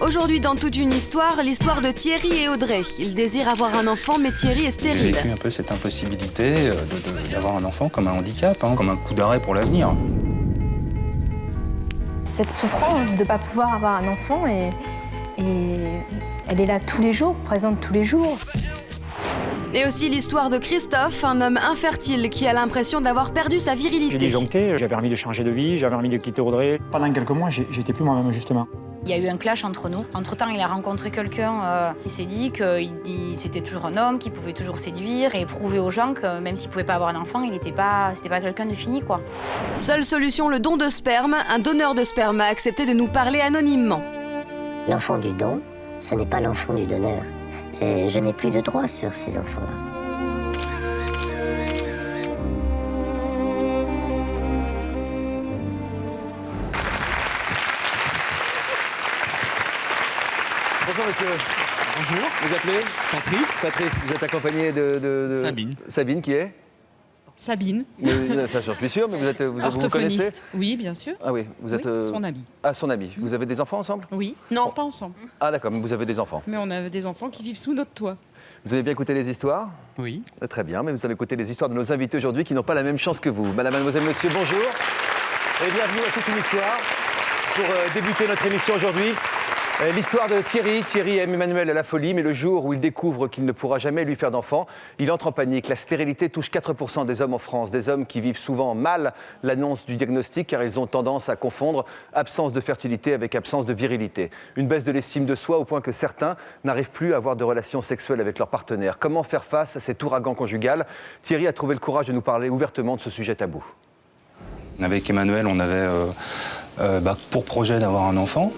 Aujourd'hui, dans toute une histoire, l'histoire de Thierry et Audrey. Ils désirent avoir un enfant, mais Thierry est stérile. J'ai vécu un peu cette impossibilité d'avoir un enfant comme un handicap, comme un coup d'arrêt pour l'avenir. Cette souffrance de ne pas pouvoir avoir un enfant, et elle est là tous les jours, présente tous les jours. Et aussi l'histoire de Christophe, un homme infertile qui a l'impression d'avoir perdu sa virilité. J'ai disjoncté, j'avais envie de changer de vie, j'avais envie de quitter Audrey. Pendant quelques mois, j'étais plus moi-même, justement. Il y a eu un clash entre nous. Entre-temps, il a rencontré quelqu'un, il s'est dit que c'était toujours un homme, qu'il pouvait toujours séduire et prouver aux gens que même s'il ne pouvait pas avoir un enfant, c'était pas quelqu'un de fini, quoi. Seule solution, le don de sperme. Un donneur de sperme a accepté de nous parler anonymement. L'enfant du don, ce n'est pas l'enfant du donneur. Et je n'ai plus de droit sur ces enfants-là. Bonjour monsieur. Bonjour. Vous appelez Patrice. Patrice, vous êtes accompagné de... Sabine. Sabine qui est Sabine. Ça, je suis sûr, mais vous vous connaissez? Orthophoniste. Oui, bien sûr. Ah oui, vous êtes... Oui, son ami. Ah, son ami. Vous avez des enfants ensemble? Oui. Non, pas ensemble. Ah d'accord, mais vous avez des enfants. Mais on a des enfants qui vivent sous notre toit. Vous avez bien écouté les histoires? Oui. Très bien, mais vous allez écouter les histoires de nos invités aujourd'hui qui n'ont pas la même chance que vous. Madame, mademoiselle, monsieur, bonjour. Et bienvenue à toute une histoire pour débuter notre émission aujourd'hui. L'histoire de Thierry. Thierry aime Emmanuel à la folie, mais le jour où il découvre qu'il ne pourra jamais lui faire d'enfant, il entre en panique. La stérilité touche 4% des hommes en France, des hommes qui vivent souvent mal l'annonce du diagnostic car ils ont tendance à confondre absence de fertilité avec absence de virilité. Une baisse de l'estime de soi au point que certains n'arrivent plus à avoir de relations sexuelles avec leur partenaire. Comment faire face à cet ouragan conjugal? Thierry a trouvé le courage de nous parler ouvertement de ce sujet tabou. Avec Emmanuel, on avait pour projet d'avoir un enfant.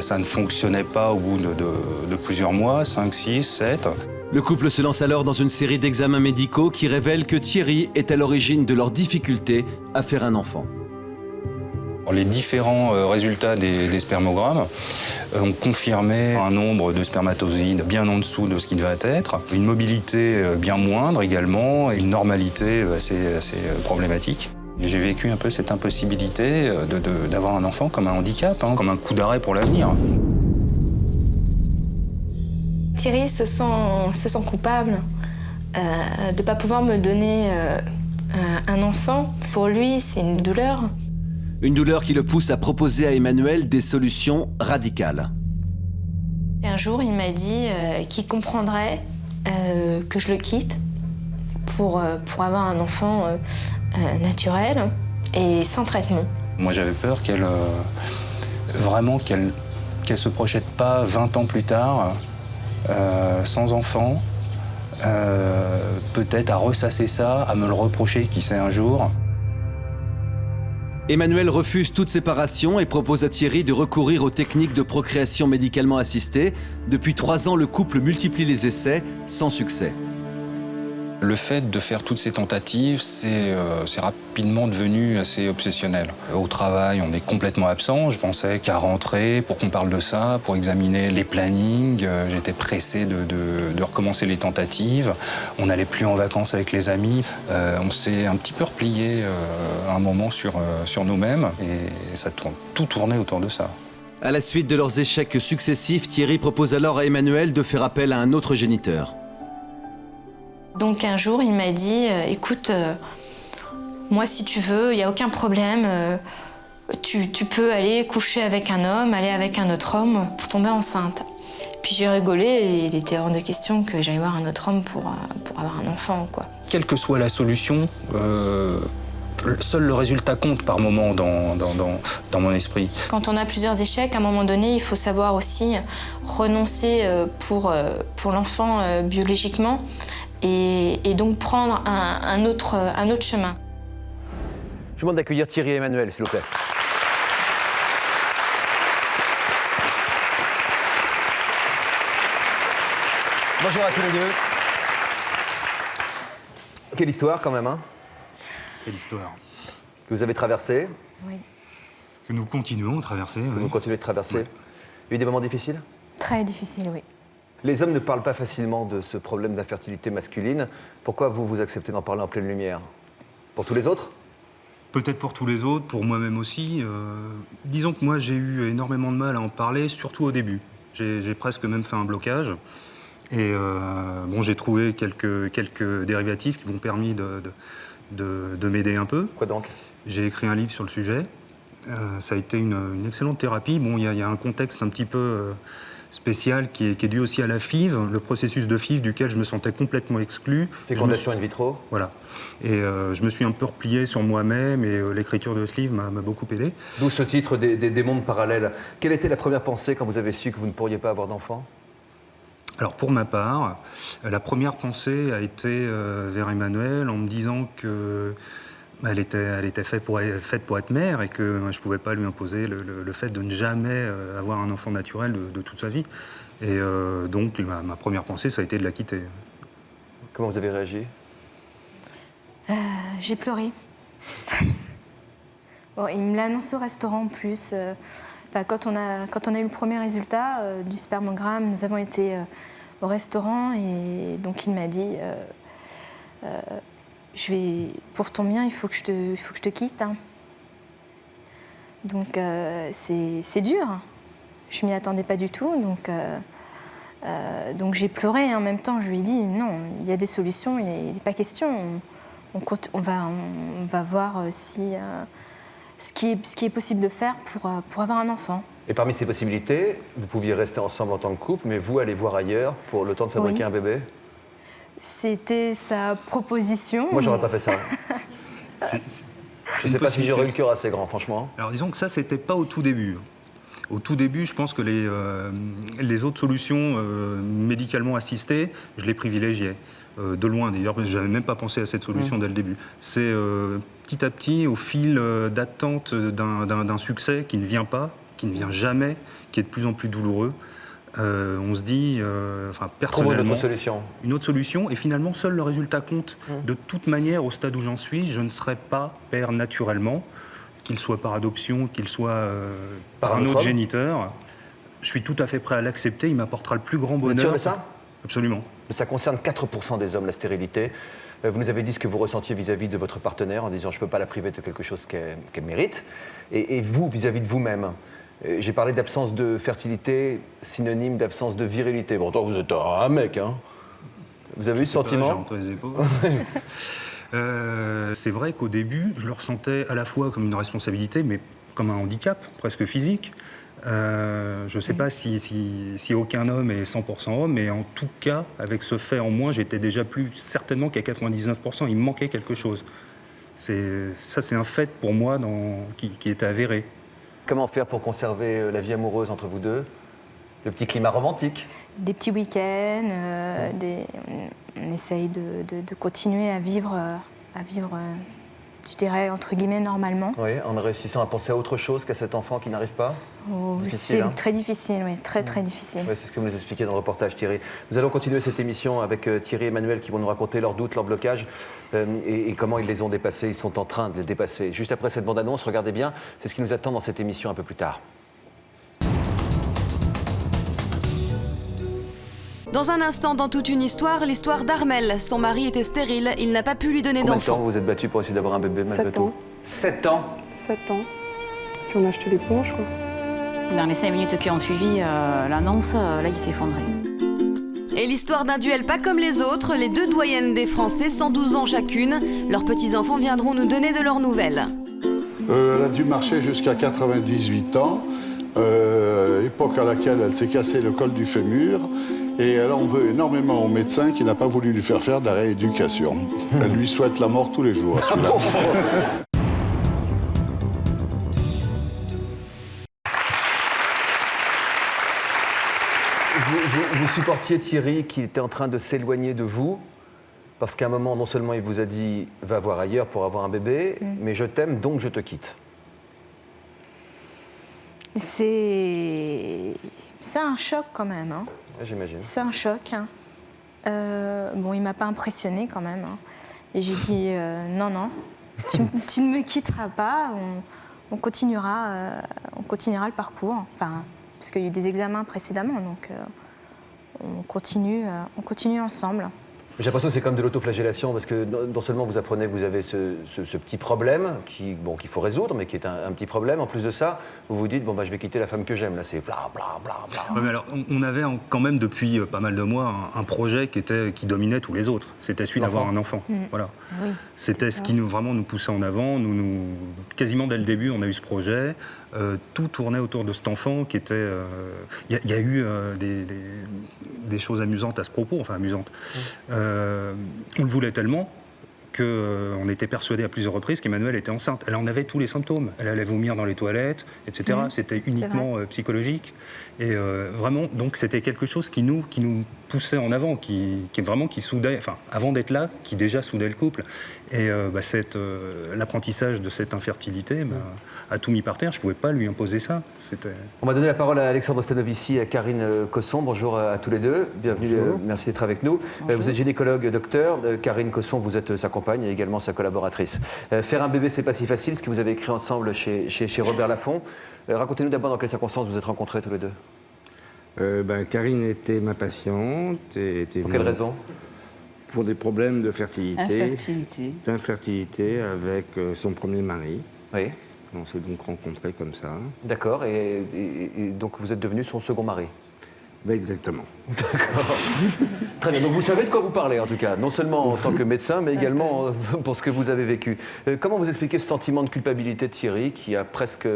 Ça ne fonctionnait pas au bout de plusieurs mois, 5, 6, 7. Le couple se lance alors dans une série d'examens médicaux qui révèlent que Thierry est à l'origine de leur difficulté à faire un enfant. Les différents résultats des spermogrammes ont confirmé un nombre de spermatozoïdes bien en dessous de ce qui devait être, une mobilité bien moindre également, et une normalité assez problématique. J'ai vécu un peu cette impossibilité d'avoir un enfant comme un handicap, comme un coup d'arrêt pour l'avenir. Thierry se sent coupable de ne pas pouvoir me donner un enfant. Pour lui, c'est une douleur. Une douleur qui le pousse à proposer à Emmanuel des solutions radicales. Et un jour, il m'a dit qu'il comprendrait que je le quitte pour avoir un enfant naturel et sans traitement. Moi, j'avais peur qu'elle se projette pas 20 ans plus tard, sans enfant, peut-être à ressasser ça, à me le reprocher, qui sait, un jour. Emmanuel refuse toute séparation et propose à Thierry de recourir aux techniques de procréation médicalement assistée. Depuis 3 ans, le couple multiplie les essais, sans succès. Le fait de faire toutes ces tentatives, c'est rapidement devenu assez obsessionnel. Au travail, on est complètement absent. Je pensais qu'à rentrer pour qu'on parle de ça, pour examiner les plannings. J'étais pressé de recommencer les tentatives. On n'allait plus en vacances avec les amis. On s'est un petit peu replié à un moment sur nous-mêmes et ça tout tournait autour de ça. À la suite de leurs échecs successifs, Thierry propose alors à Emmanuel de faire appel à un autre géniteur. Donc un jour, il m'a dit « Écoute, moi si tu veux, il n'y a aucun problème. Tu peux aller coucher avec un homme, aller avec un autre homme pour tomber enceinte. » Puis j'ai rigolé et il était hors de question que j'aille voir un autre homme pour avoir un enfant, quoi. Quelle que soit la solution, seul le résultat compte par moment dans mon esprit. Quand on a plusieurs échecs, à un moment donné, il faut savoir aussi renoncer pour l'enfant biologiquement. Et donc prendre un autre chemin. Je vous demande d'accueillir Thierry et Emmanuel, s'il vous plaît. Bonjour à tous les deux. Quelle histoire quand même, hein? Quelle histoire. Que vous avez traversée. Oui. Que nous continuons à traverser. Que vous continuez de traverser. Oui. Il y a eu des moments difficiles? Très difficile, oui. Les hommes ne parlent pas facilement de ce problème d'infertilité masculine. Pourquoi vous acceptez d'en parler en pleine lumière? Pour tous les autres? Peut-être pour tous les autres, pour moi-même aussi. Disons que moi, j'ai eu énormément de mal à en parler, surtout au début. J'ai presque même fait un blocage. Et bon, j'ai trouvé quelques dérivatifs qui m'ont permis de m'aider un peu. Quoi donc? J'ai écrit un livre sur le sujet. Ça a été une excellente thérapie. Bon, il y a un contexte un petit peu spécial qui est dû aussi à la FIV, le processus de FIV duquel je me sentais complètement exclu. Fécondation in vitro. Voilà. Et je me suis un peu replié sur moi-même et l'écriture de ce livre m'a beaucoup aidé. D'où ce titre des mondes parallèles. Quelle était la première pensée quand vous avez su que vous ne pourriez pas avoir d'enfant? Alors pour ma part, la première pensée a été vers Emmanuelle en me disant que elle était faite pour être mère et que je ne pouvais pas lui imposer le fait de ne jamais avoir un enfant naturel de toute sa vie. Et donc ma première pensée, ça a été de la quitter. Comment vous avez réagi? J'ai pleuré. Bon, il me l'a annoncé au restaurant en plus. Quand on a eu le premier résultat du spermogramme, nous avons été au restaurant et donc il m'a dit pour ton bien, il faut que je te quitte. Hein. Donc c'est dur. Je m'y attendais pas du tout. Donc j'ai pleuré et en même temps je lui ai dit non, il y a des solutions, il n'est pas question. On va voir ce qui est possible de faire pour avoir un enfant. Et parmi ces possibilités, vous pouviez rester ensemble en tant que couple, mais vous allez voir ailleurs pour le temps de fabriquer un bébé? C'était sa proposition. Moi, j'aurais pas fait ça. Je ne sais pas si j'aurais eu le cœur assez grand, franchement. Alors disons que ça, c'était pas au tout début. Au tout début, je pense que les autres solutions médicalement assistées, je les privilégiais. De loin d'ailleurs, parce que je n'avais même pas pensé à cette solution dès le début. C'est petit à petit, au fil d'attente d'un succès qui ne vient pas, qui ne vient jamais, qui est de plus en plus douloureux, on se dit, personnellement... Trouver une autre solution. Une autre solution, et finalement, seul le résultat compte. De toute manière, au stade où j'en suis, je ne serai pas père naturellement, qu'il soit par adoption, qu'il soit par un autre géniteur. Je suis tout à fait prêt à l'accepter, il m'apportera le plus grand bonheur. Vous êtes sûr de ça? Absolument. Ça concerne 4% des hommes, la stérilité. Vous nous avez dit ce que vous ressentiez vis-à-vis de votre partenaire en disant « je ne peux pas la priver de quelque chose qu'elle mérite ». Et vous, vis-à-vis de vous-même, j'ai parlé d'absence de fertilité, synonyme d'absence de virilité. Bon, toi, vous êtes un mec, hein? Vous avez eu ce sentiment? J'ai entre les épaules. C'est vrai qu'au début, je le ressentais à la fois comme une responsabilité, mais comme un handicap, presque physique. Je ne sais pas si aucun homme est 100% homme, mais en tout cas, avec ce fait en moi, j'étais déjà plus certainement qu'à 99%. Il me manquait quelque chose. Ça, c'est un fait pour moi qui est avéré. Comment faire pour conserver la vie amoureuse entre vous deux? Le petit climat romantique? Des petits week-ends, on essaye de continuer à vivre, je dirais, entre guillemets, normalement. Oui, en réussissant à penser à autre chose qu'à cet enfant qui n'arrive pas? C'est très difficile, oui, très difficile. Oui, c'est ce que vous nous expliquez dans le reportage, Thierry. Nous allons continuer cette émission avec Thierry et Emmanuelle qui vont nous raconter leurs doutes, leurs blocages et comment ils les ont dépassés. Ils sont en train de les dépasser. Juste après cette bande-annonce, regardez bien, c'est ce qui nous attend dans cette émission un peu plus tard. Dans un instant, dans toute une histoire, l'histoire d'Armel. Son mari était stérile, il n'a pas pu lui donner Combien de d'enfant. temps vous vous êtes battu pour essayer d'avoir un bébé malgré 7 tout? ans. 7 ans? 7 ans. Puis on a acheté l'éponge, quoi. Dans les 5 minutes qui ont suivi l'annonce, là, il s'est effondré. Et l'histoire d'un duel pas comme les autres, les deux doyennes des Français, 112 ans chacune. Leurs petits-enfants viendront nous donner de leurs nouvelles. Elle a dû marcher jusqu'à 98 ans, époque à laquelle elle s'est cassé le col du fémur. Et elle en veut énormément au médecin qui n'a pas voulu lui faire de la rééducation. Elle lui souhaite la mort tous les jours, celui-là. Vous supportiez Thierry qui était en train de s'éloigner de vous parce qu'à un moment, non seulement il vous a dit « va voir ailleurs pour avoir un bébé, mais je t'aime, donc je te quitte ». C'est un choc quand même. Hein. Ouais, j'imagine. C'est un choc. Hein. Bon, il ne m'a pas impressionnée quand même. Hein. Et j'ai dit non, tu ne me quitteras pas, on continuera le parcours. Enfin, parce qu'il y a eu des examens précédemment, donc on continue ensemble. J'ai l'impression que c'est comme de l'autoflagellation parce que non seulement vous apprenez que vous avez ce petit problème qu'il faut résoudre, mais qui est un petit problème. En plus de ça, vous vous dites bon je vais quitter la femme que j'aime. Là, c'est bla bla bla bla. Ouais, mais alors, on avait quand même depuis pas mal de mois un projet qui dominait tous les autres. C'était celui d'avoir un enfant. Voilà. Oui, c'était ce qui vraiment nous poussait en avant. Quasiment dès le début, on a eu ce projet. Tout tournait autour de cet enfant qui était. Il y a eu des choses amusantes à ce propos, enfin amusantes. On le voulait tellement qu'on était persuadé à plusieurs reprises qu'Emmanuelle était enceinte. Elle en avait tous les symptômes. Elle allait vomir dans les toilettes, etc. C'était uniquement psychologique. Et vraiment, donc c'était quelque chose qui nous poussait en avant, qui soudait, enfin avant d'être là, qui déjà soudait le couple. Et l'apprentissage de cette infertilité a tout mis par terre. Je ne pouvais pas lui imposer ça. On va donner la parole à Alexandre Stanovici et à Karine Cosson. Bonjour à tous les deux. Bienvenue, merci d'être avec nous. Vous êtes gynécologue, docteur. Karine Cosson, vous êtes sa compagne et également sa collaboratrice. Faire un bébé, c'est pas si facile, ce que vous avez écrit ensemble chez Robert Laffont. Racontez-nous d'abord dans quelles circonstances vous êtes rencontrés tous les deux. Karine était ma patiente. Pour quelle raison? Pour des problèmes de fertilité. D'infertilité avec son premier mari. Oui. On s'est donc rencontrés comme ça. D'accord, et donc vous êtes devenu son second mari? Ben exactement. D'accord. Très bien, donc vous savez de quoi vous parlez en tout cas, non seulement en tant que médecin, mais également pour ce que vous avez vécu. Comment vous expliquez ce sentiment de culpabilité de Thierry qui a presque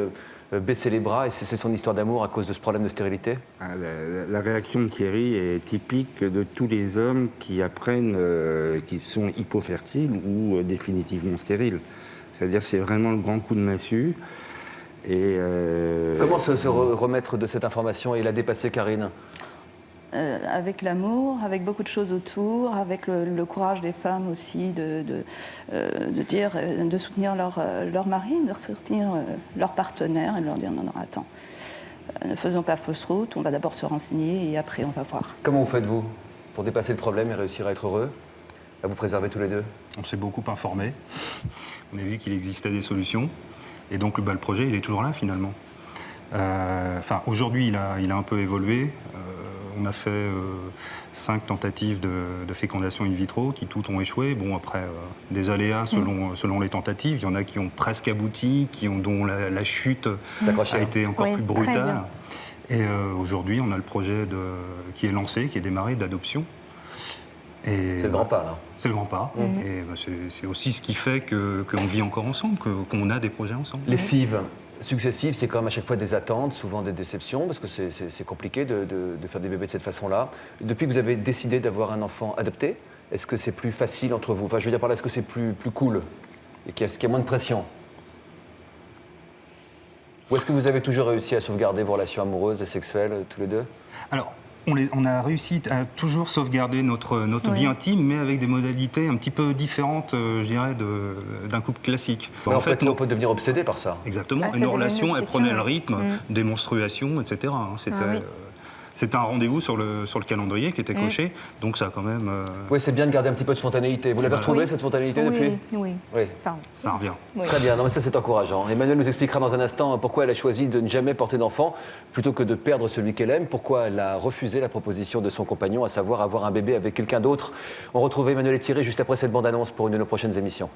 baissé les bras et cessé son histoire d'amour à cause de ce problème de stérilité? La réaction de Thierry est typique de tous les hommes qui apprennent qu'ils sont hypofertiles ou définitivement stériles. C'est-à-dire c'est vraiment le grand coup de massue. Et comment se remettre de cette information? Et il a dépassé Karine? Avec l'amour, avec beaucoup de choses autour, avec le courage des femmes aussi de soutenir leur mari, de soutenir leur partenaire et de leur dire non, attends, ne faisons pas fausse route, on va d'abord se renseigner et après on va voir. Comment vous faites-vous pour dépasser le problème et réussir à être heureux, à vous préserver tous les deux? On s'est beaucoup informé, on a vu qu'il existait des solutions et donc le projet il est toujours là finalement. Aujourd'hui il a un peu évolué. On a fait 5 tentatives de fécondation in vitro qui toutes ont échoué. Bon, après, des aléas selon les tentatives. Il y en a qui ont presque abouti, dont la chute a été encore plus brutale. Et aujourd'hui, on a le projet qui est lancé, qui est démarré, d'adoption. C'est le grand pas, là. C'est le grand pas. Et c'est aussi ce qui fait qu'on vit encore ensemble, qu'on a des projets ensemble. Les FIV successives, c'est quand même à chaque fois des attentes, souvent des déceptions, parce que c'est compliqué de faire des bébés de cette façon-là. Depuis que vous avez décidé d'avoir un enfant adopté, est-ce que c'est plus facile entre vous? Enfin, je veux dire par là, est-ce que c'est plus cool? Et est-ce qu'il y a moins de pression? Ou est-ce que vous avez toujours réussi à sauvegarder vos relations amoureuses et sexuelles, tous les deux? Alors, on a réussi à toujours sauvegarder notre vie intime, mais avec des modalités un petit peu différentes, je dirais, d'un couple classique. En fait, on peut devenir obsédé par ça. Exactement. Une relation, elle prenait le rythme des menstruations, etc. C'était un rendez-vous sur le calendrier qui était coché, donc ça a quand même... Oui, c'est bien de garder un petit peu de spontanéité. Vous l'avez retrouvée, cette spontanéité, depuis? Oui. Pardon. Ça revient. Oui. Très bien, non, mais ça c'est encourageant. Emmanuelle nous expliquera dans un instant pourquoi elle a choisi de ne jamais porter d'enfant plutôt que de perdre celui qu'elle aime, pourquoi elle a refusé la proposition de son compagnon, à savoir avoir un bébé avec quelqu'un d'autre. On retrouve Emmanuelle et Thierry juste après cette bande-annonce pour une de nos prochaines émissions.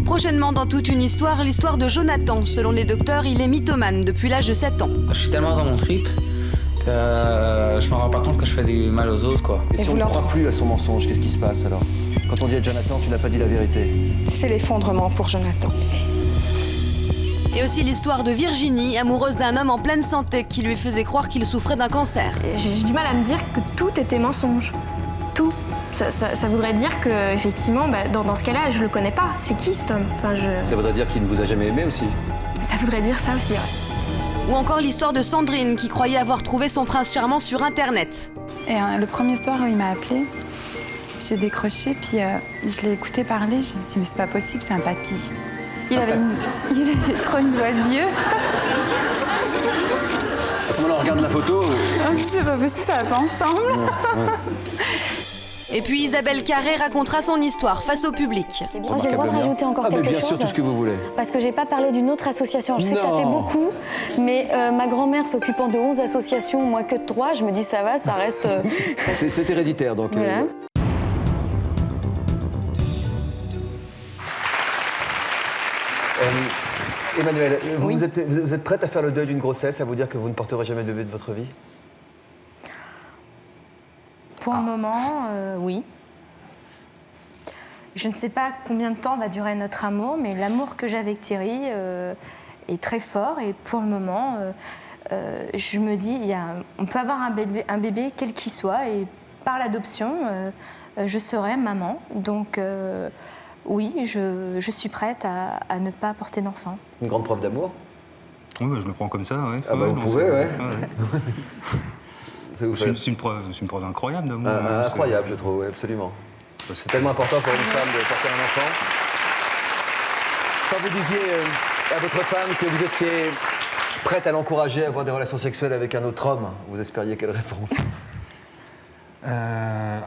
Prochainement dans Toute une histoire, l'histoire de Jonathan. Selon les docteurs, il est mythomane depuis l'âge de 7 ans. Je suis tellement dans mon trip que je me rends pas compte que je fais du mal aux autres, quoi. Et si on ne croit plus à son mensonge, qu'est-ce qui se passe alors? Quand on dit à Jonathan, tu n'as pas dit la vérité. C'est l'effondrement pour Jonathan. Et aussi l'histoire de Virginie, amoureuse d'un homme en pleine santé qui lui faisait croire qu'il souffrait d'un cancer. J'ai du mal à me dire que tout était mensonge. Tout. Ça voudrait dire que, effectivement, dans ce cas-là, je le connais pas. C'est qui cet homme? Ça voudrait dire qu'il ne vous a jamais aimé aussi? Ça voudrait dire ça aussi, ouais. Ou encore l'histoire de Sandrine qui croyait avoir trouvé son prince charmant sur Internet. Et le premier soir où il m'a appelé, j'ai décroché, puis je l'ai écouté parler, j'ai dit mais c'est pas possible, c'est un papy. Il avait trop une voix de vieux. À ce moment-là, on regarde la photo. C'est pas possible, ça va pas ensemble. Et puis Isabelle Carré racontera son histoire face au public. Moi, j'ai le droit de rajouter encore quelque chose. Bien sûr, tout ce que vous voulez. Parce que j'ai pas parlé d'une autre association. Je sais que ça fait beaucoup, mais ma grand-mère s'occupant de 11 associations, moi que de 3, je me dis ça va, ça reste... C'est héréditaire, donc... Voilà. Emmanuelle, vous êtes prête à faire le deuil d'une grossesse, à vous dire que vous ne porterez jamais de bébé de votre vie? Pour le moment, oui. Je ne sais pas combien de temps va durer notre amour, mais l'amour que j'ai avec Thierry est très fort. Et pour le moment, je me dis, on peut avoir un bébé quel qu'il soit, et par l'adoption, je serai maman. Donc oui, je suis prête à ne pas porter d'enfant. Une grande preuve d'amour? Oui, bah, je le prends comme ça, ouais. Ah bah vous pouvez, ouais. C'est une preuve incroyable d'amour. Incroyable, je trouve, oui, absolument. C'est tellement important pour une femme de porter un enfant. Quand vous disiez à votre femme que vous étiez prête à l'encourager à avoir des relations sexuelles avec un autre homme, vous espériez quelle réponse?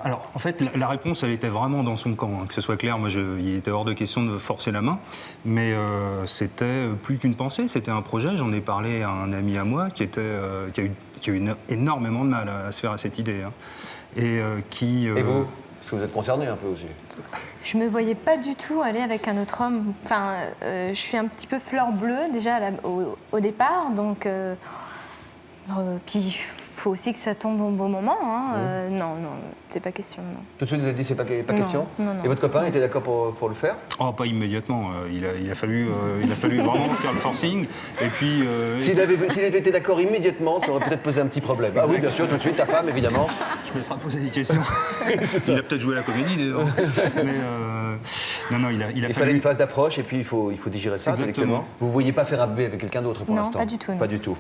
Alors, en fait, la réponse, elle était vraiment dans son camp, hein, que ce soit clair. Moi, il était hors de question de forcer la main, mais c'était plus qu'une pensée, c'était un projet. J'en ai parlé à un ami à moi qui a eu énormément de mal à se faire à cette idée. Hein, et vous? Parce que vous êtes concerné un peu aussi. Je me voyais pas du tout aller avec un autre homme. Enfin, je suis un petit peu fleur bleue déjà au départ, donc puis il faut aussi que ça tombe au bon moment. Hein. Non, c'est pas question. Non. Tout de suite, vous avez dit c'est pas question? Non. Et votre copain était d'accord pour le faire? Oh, pas immédiatement. Il a fallu vraiment faire le forcing. Et puis. S'il avait été d'accord immédiatement, ça aurait peut-être posé un petit problème. Ah oui, bien sûr, tout de suite, ta femme, évidemment. Je me laisserai poser des questions. Il a peut-être joué à la comédie, d'ailleurs. Mais non, il fallait une phase d'approche et puis il faut digérer ça. Exactement. Vous ne voyez pas faire un bébé avec quelqu'un d'autre pour l'instant? Non, pas du tout. Non. Pas du tout.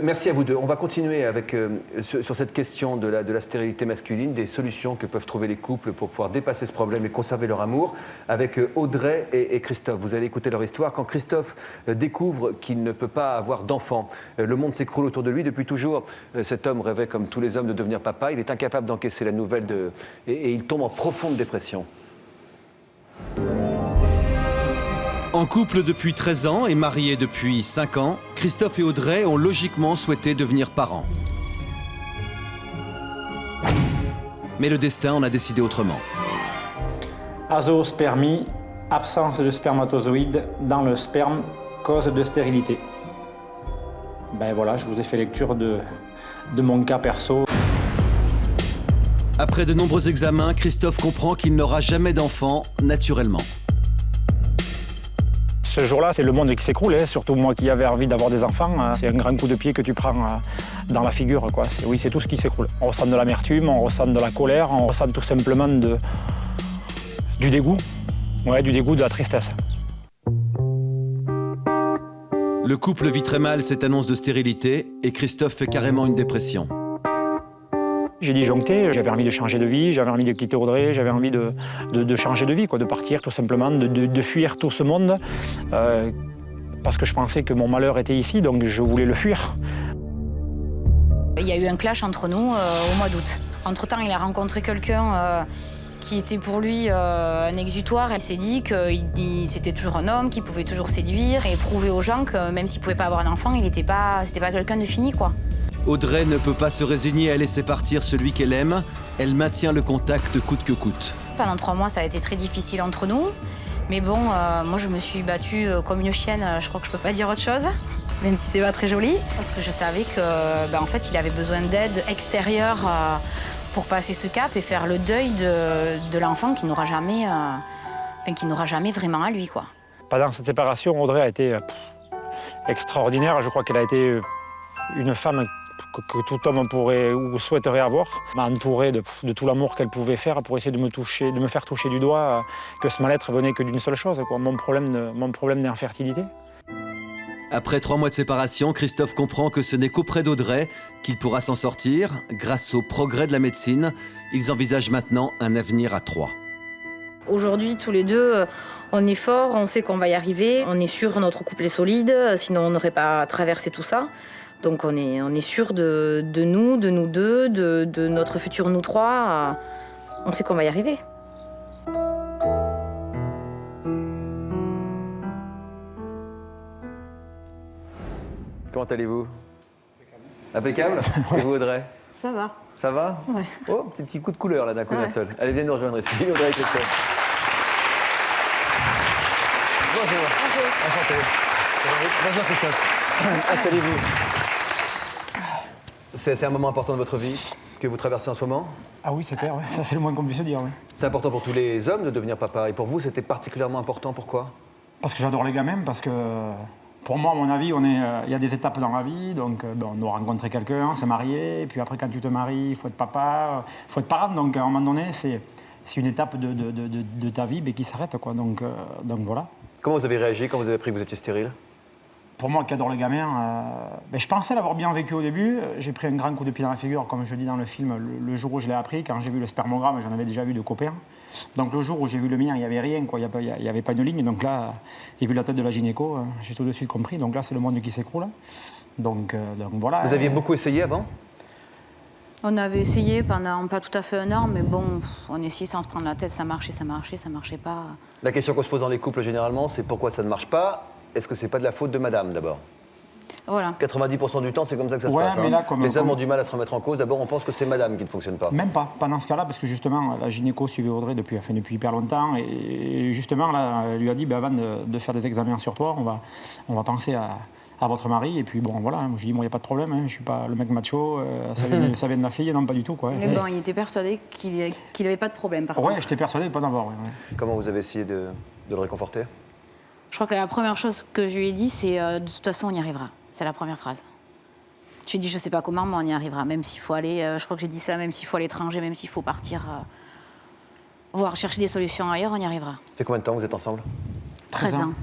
Merci à vous deux. On va continuer avec, sur cette question de la stérilité masculine, des solutions que peuvent trouver les couples pour pouvoir dépasser ce problème et conserver leur amour, avec Audrey et Christophe. Vous allez écouter leur histoire. Quand Christophe découvre qu'il ne peut pas avoir d'enfant, le monde s'écroule autour de lui. Depuis toujours, cet homme rêvait, comme tous les hommes, de devenir papa. Il est incapable d'encaisser la nouvelle et il tombe en profonde dépression. En couple depuis 13 ans et mariés depuis 5 ans, Christophe et Audrey ont logiquement souhaité devenir parents. Mais le destin en a décidé autrement. Azoospermie, absence de spermatozoïdes dans le sperme, cause de stérilité. Ben voilà, je vous ai fait lecture de mon cas perso. Après de nombreux examens, Christophe comprend qu'il n'aura jamais d'enfant naturellement. Ce jour-là, c'est le monde qui s'écroule, hein. Surtout moi qui avais envie d'avoir des enfants. C'est un grand coup de pied que tu prends dans la figure, quoi. C'est tout ce qui s'écroule. On ressent de l'amertume, on ressent de la colère, on ressent tout simplement du dégoût. Ouais, du dégoût, de la tristesse. Le couple vit très mal cette annonce de stérilité et Christophe fait carrément une dépression. J'ai disjoncté, j'avais envie de changer de vie, j'avais envie de quitter Audrey, j'avais envie de changer de vie, quoi, de partir tout simplement, de fuir tout ce monde, parce que je pensais que mon malheur était ici, donc je voulais le fuir. Il y a eu un clash entre nous au mois d'août. Entre-temps, il a rencontré quelqu'un qui était pour lui un exutoire. Il s'est dit que c'était toujours un homme, qu'il pouvait toujours séduire et prouver aux gens que même s'il ne pouvait pas avoir un enfant, c'était pas quelqu'un de fini, quoi. Audrey ne peut pas se résigner à laisser partir celui qu'elle aime. Elle maintient le contact coûte que coûte. Pendant 3 mois, ça a été très difficile entre nous. Mais bon, moi, je me suis battue comme une chienne. Je crois que je peux pas dire autre chose, même si c'est pas très joli. Parce que je savais que, en fait, il avait besoin d'aide extérieure pour passer ce cap et faire le deuil de l'enfant qui n'aura jamais vraiment à lui, quoi. Pendant cette séparation, Audrey a été extraordinaire. Je crois qu'elle a été une femme que tout homme pourrait ou souhaiterait avoir, m'a entouré de tout l'amour qu'elle pouvait faire pour essayer de me faire toucher du doigt que ce mal-être venait que d'une seule chose, quoi, mon problème d'infertilité. Après 3 mois de séparation, Christophe comprend que ce n'est qu'auprès d'Audrey qu'il pourra s'en sortir. Grâce au progrès de la médecine, ils envisagent maintenant un avenir à 3. Aujourd'hui, tous les deux, on est forts, on sait qu'on va y arriver, on est sûr notre couple est solide, sinon on n'aurait pas traversé tout ça. Donc on est sûr de nous deux, de notre futur nous 3. On sait qu'on va y arriver. Comment allez-vous? Impeccable. Et vous, Audrey? Ça va. Ça va? Ouais. Oh, petit coup de couleur là d'un coup d'un seul. Allez, viens nous rejoindre ici, Audrey et Christophe. Bonjour. Enchanté. Bonjour Christophe. Installez-vous. C'est un moment important de votre vie que vous traversez en ce moment? Ah oui, c'est clair, ouais. Ça c'est le moins qu'on puisse dire. Ouais. C'est important pour tous les hommes de devenir papa. Et pour vous, c'était particulièrement important. Pourquoi? Parce que j'adore les gamins, parce que pour moi, à mon avis, il y a des étapes dans la vie. Donc, on doit rencontrer quelqu'un, se marier. Et puis après, quand tu te maries, il faut être papa, il faut être parent. Donc, à un moment donné, c'est une étape de ta vie mais qui s'arrête, quoi. Donc voilà. Comment vous avez réagi quand vous avez appris que vous étiez stérile? Pour moi qui adore les gamins, je pensais l'avoir bien vécu au début. J'ai pris un grand coup de pied dans la figure, comme je dis dans le film, le jour où je l'ai appris. Quand j'ai vu le spermogramme, j'en avais déjà vu de copains. Donc le jour où j'ai vu le mien, il n'y avait rien, quoi. Il n'y avait pas une ligne. Donc là, j'ai vu la tête de la gynéco, j'ai tout de suite compris. Donc là, c'est le monde qui s'écroule. Donc voilà. Vous aviez beaucoup essayé avant? On avait essayé pendant pas tout à fait un an, mais bon, on essayait sans se prendre la tête. Ça marchait, ça marchait pas. La question qu'on se pose dans les couples généralement, c'est pourquoi ça ne marche pas? Est-ce que c'est pas de la faute de madame d'abord? Voilà. 90% du temps, c'est comme ça que ça se passe. Mais là, les hommes ont du mal à se remettre en cause. D'abord, on pense que c'est madame qui ne fonctionne pas. Même pas dans ce cas-là, parce que justement, la gynéco suivait Audrey depuis hyper longtemps. Et justement, là, elle lui a dit, avant de faire des examens sur toi, on va penser à votre mari. Et puis bon, voilà, je lui dis, il n'y a pas de problème, je ne suis pas le mec macho, ça vient de la fille, non, pas du tout, quoi. Mais bon, il était persuadé qu'il n'avait pas de problème, par contre. Ouais, j'étais persuadé de pas en avoir. Ouais. Comment vous avez essayé de le réconforter? Je crois que la première chose que je lui ai dit, c'est de toute façon, on y arrivera. C'est la première phrase. Je lui ai dit, je sais pas comment, mais on y arrivera. Même s'il faut aller, je crois que j'ai dit ça, même s'il faut à l'étranger, même s'il faut partir, voir chercher des solutions ailleurs, on y arrivera. Ça fait combien de temps que vous êtes ensemble? 13 ans.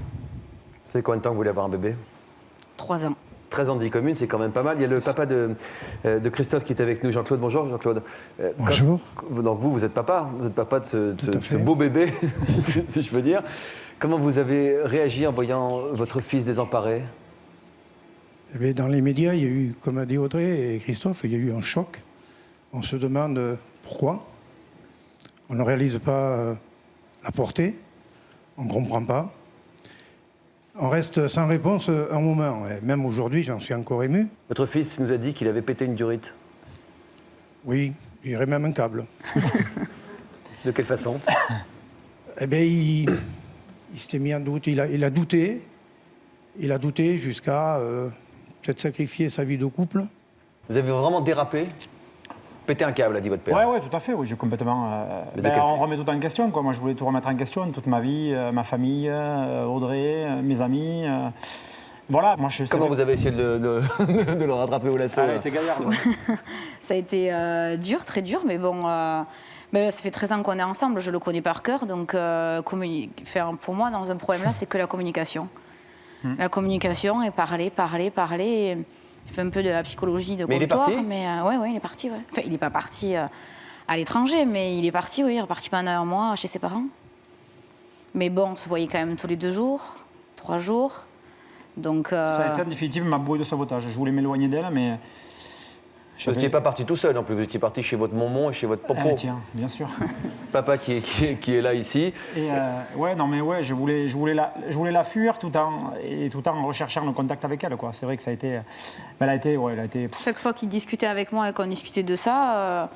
Ça fait combien de temps que vous voulez avoir un bébé? 3 ans. 13 ans de vie commune, c'est quand même pas mal. Il y a le papa de Christophe qui est avec nous, Jean-Claude. Bonjour, Jean-Claude. Bonjour. Donc vous êtes papa de ce beau bébé, si je peux dire. Comment vous avez réagi en voyant votre fils désemparé? Eh bien, dans les médias, il y a eu, comme a dit Audrey et Christophe, il y a eu un choc. On se demande pourquoi. On ne réalise pas la portée. On ne comprend pas. On reste sans réponse un moment. Et même aujourd'hui, j'en suis encore ému. Votre fils nous a dit qu'il avait pété une durite. Oui, il irait même un câble. De quelle façon? Eh bien, il s'était mis en doute. Il a douté. Il a douté jusqu'à peut-être sacrifier sa vie de couple. Vous avez vraiment dérapé? Péter un câble, a dit votre père. Oui, tout à fait. Oui, j'ai complètement. On remet tout en question, quoi. Moi, je voulais tout remettre en question, toute ma vie, ma famille, Audrey, mes amis. Voilà. Moi, Comment vous avez essayé de le rattraper au lasso? Ça a été gaillard. Ouais. Ça a été dur, très dur, mais bon. Ça fait 13 ans qu'on est ensemble, je le connais par cœur, donc pour moi, dans un problème là, c'est que la communication. La communication et parler. Il fait un peu de la psychologie de comptoir. Mais il est parti? Oui, il est parti. Ouais. Enfin, il n'est pas parti à l'étranger, mais il est parti, oui, il est reparti pendant un mois chez ses parents. Mais bon, on se voyait quand même tous les 2 jours, 3 jours. Donc, Ça a été en définitive ma bouée de sauvetage. Je voulais m'éloigner d'elle, mais... Vous n'étiez pas parti tout seul non plus, vous étiez parti chez votre maman et chez votre popo. Tiens, bien sûr. Papa qui est là ici. Et je voulais la fuir tout en recherchant le contact avec elle, quoi. C'est vrai que ça a été... elle a été... Chaque fois qu'il discutait avec moi et qu'on discutait de ça,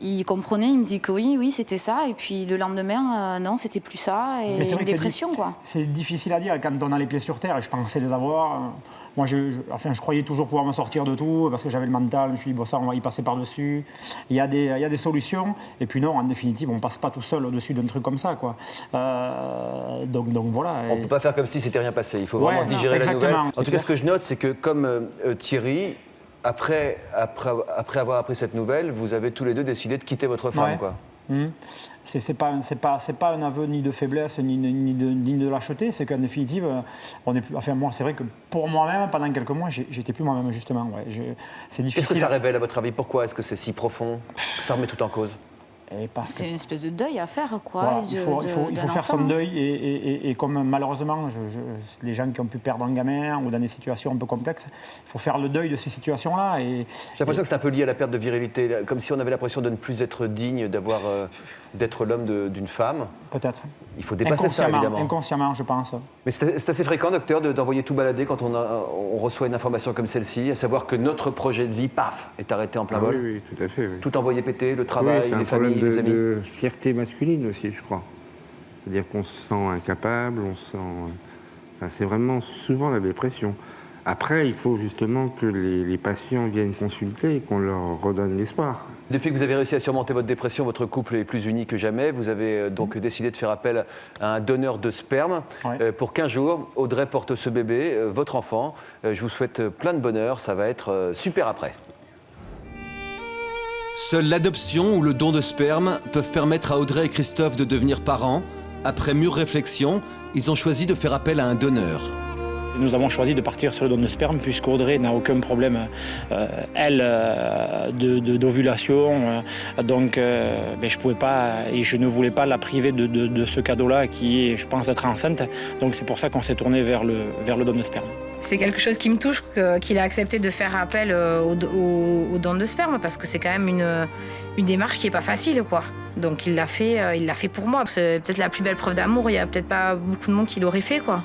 il comprenait, il me dit que oui, c'était ça. Et puis le lendemain, non, c'était plus ça. Et une dépression, quoi. C'est difficile à dire quand on a les pieds sur terre. Et je pensais les avoir... Moi, je croyais toujours pouvoir me sortir de tout parce que j'avais le mental. Je me suis dit, ça, on va y passer par-dessus. Il y a des solutions. Et puis non, en définitive, on ne passe pas tout seul au-dessus d'un truc comme ça, quoi. Donc voilà. On ne peut pas faire comme si c'était rien passé. Il faut vraiment digérer la nouvelle. En tout cas, ce que je note, c'est que comme Thierry, après avoir appris cette nouvelle, vous avez tous les deux décidé de quitter votre femme, quoi. C'est pas un aveu ni de faiblesse ni de lâcheté, c'est qu'en définitive, moi c'est vrai que pour moi-même, pendant quelques mois, j'étais plus moi-même justement. Ouais. C'est difficile. Qu'est-ce que ça révèle à votre avis? Pourquoi est-ce que c'est si profond? Ça remet tout en cause? C'est une espèce de deuil à faire, quoi. Voilà, il faut faire son deuil et comme malheureusement, les gens qui ont pu perdre un gamin ou dans des situations un peu complexes, il faut faire le deuil de ces situations-là. J'ai l'impression que c'est un peu lié à la perte de virilité, comme si on avait l'impression de ne plus être digne d'être l'homme d'une femme. Peut-être. Il faut dépasser ça, évidemment. Inconsciemment, je pense. Mais c'est assez fréquent, docteur, d'envoyer tout balader quand on reçoit une information comme celle-ci, à savoir que notre projet de vie, paf, est arrêté en plein vol. Oui, tout à fait. Oui. Tout envoyé péter, le travail, les familles, les amis. De fierté masculine aussi, je crois. C'est-à-dire qu'on se sent incapable, c'est vraiment souvent la dépression. Après, il faut justement que les patients viennent consulter et qu'on leur redonne l'espoir. Depuis que vous avez réussi à surmonter votre dépression, votre couple est plus uni que jamais. Vous avez donc décidé de faire appel à un donneur de sperme. Pour 15 jours, Audrey porte ce bébé, votre enfant. Je vous souhaite plein de bonheur, ça va être super après. Seule l'adoption ou le don de sperme peuvent permettre à Audrey et Christophe de devenir parents. Après mûre réflexion, ils ont choisi de faire appel à un donneur. Nous avons choisi de partir sur le don de sperme puisqu'Audrey n'a aucun problème, d'ovulation. Donc je pouvais pas et je ne voulais pas la priver de ce cadeau-là qui est, je pense, d'être enceinte. Donc c'est pour ça qu'on s'est tourné vers le don de sperme. C'est quelque chose qui me touche, qu'il a accepté de faire appel au don de sperme parce que c'est quand même une démarche qui n'est pas facile, quoi. Donc il l'a fait pour moi. C'est peut-être la plus belle preuve d'amour. Il n'y a peut-être pas beaucoup de monde qui l'aurait fait, quoi.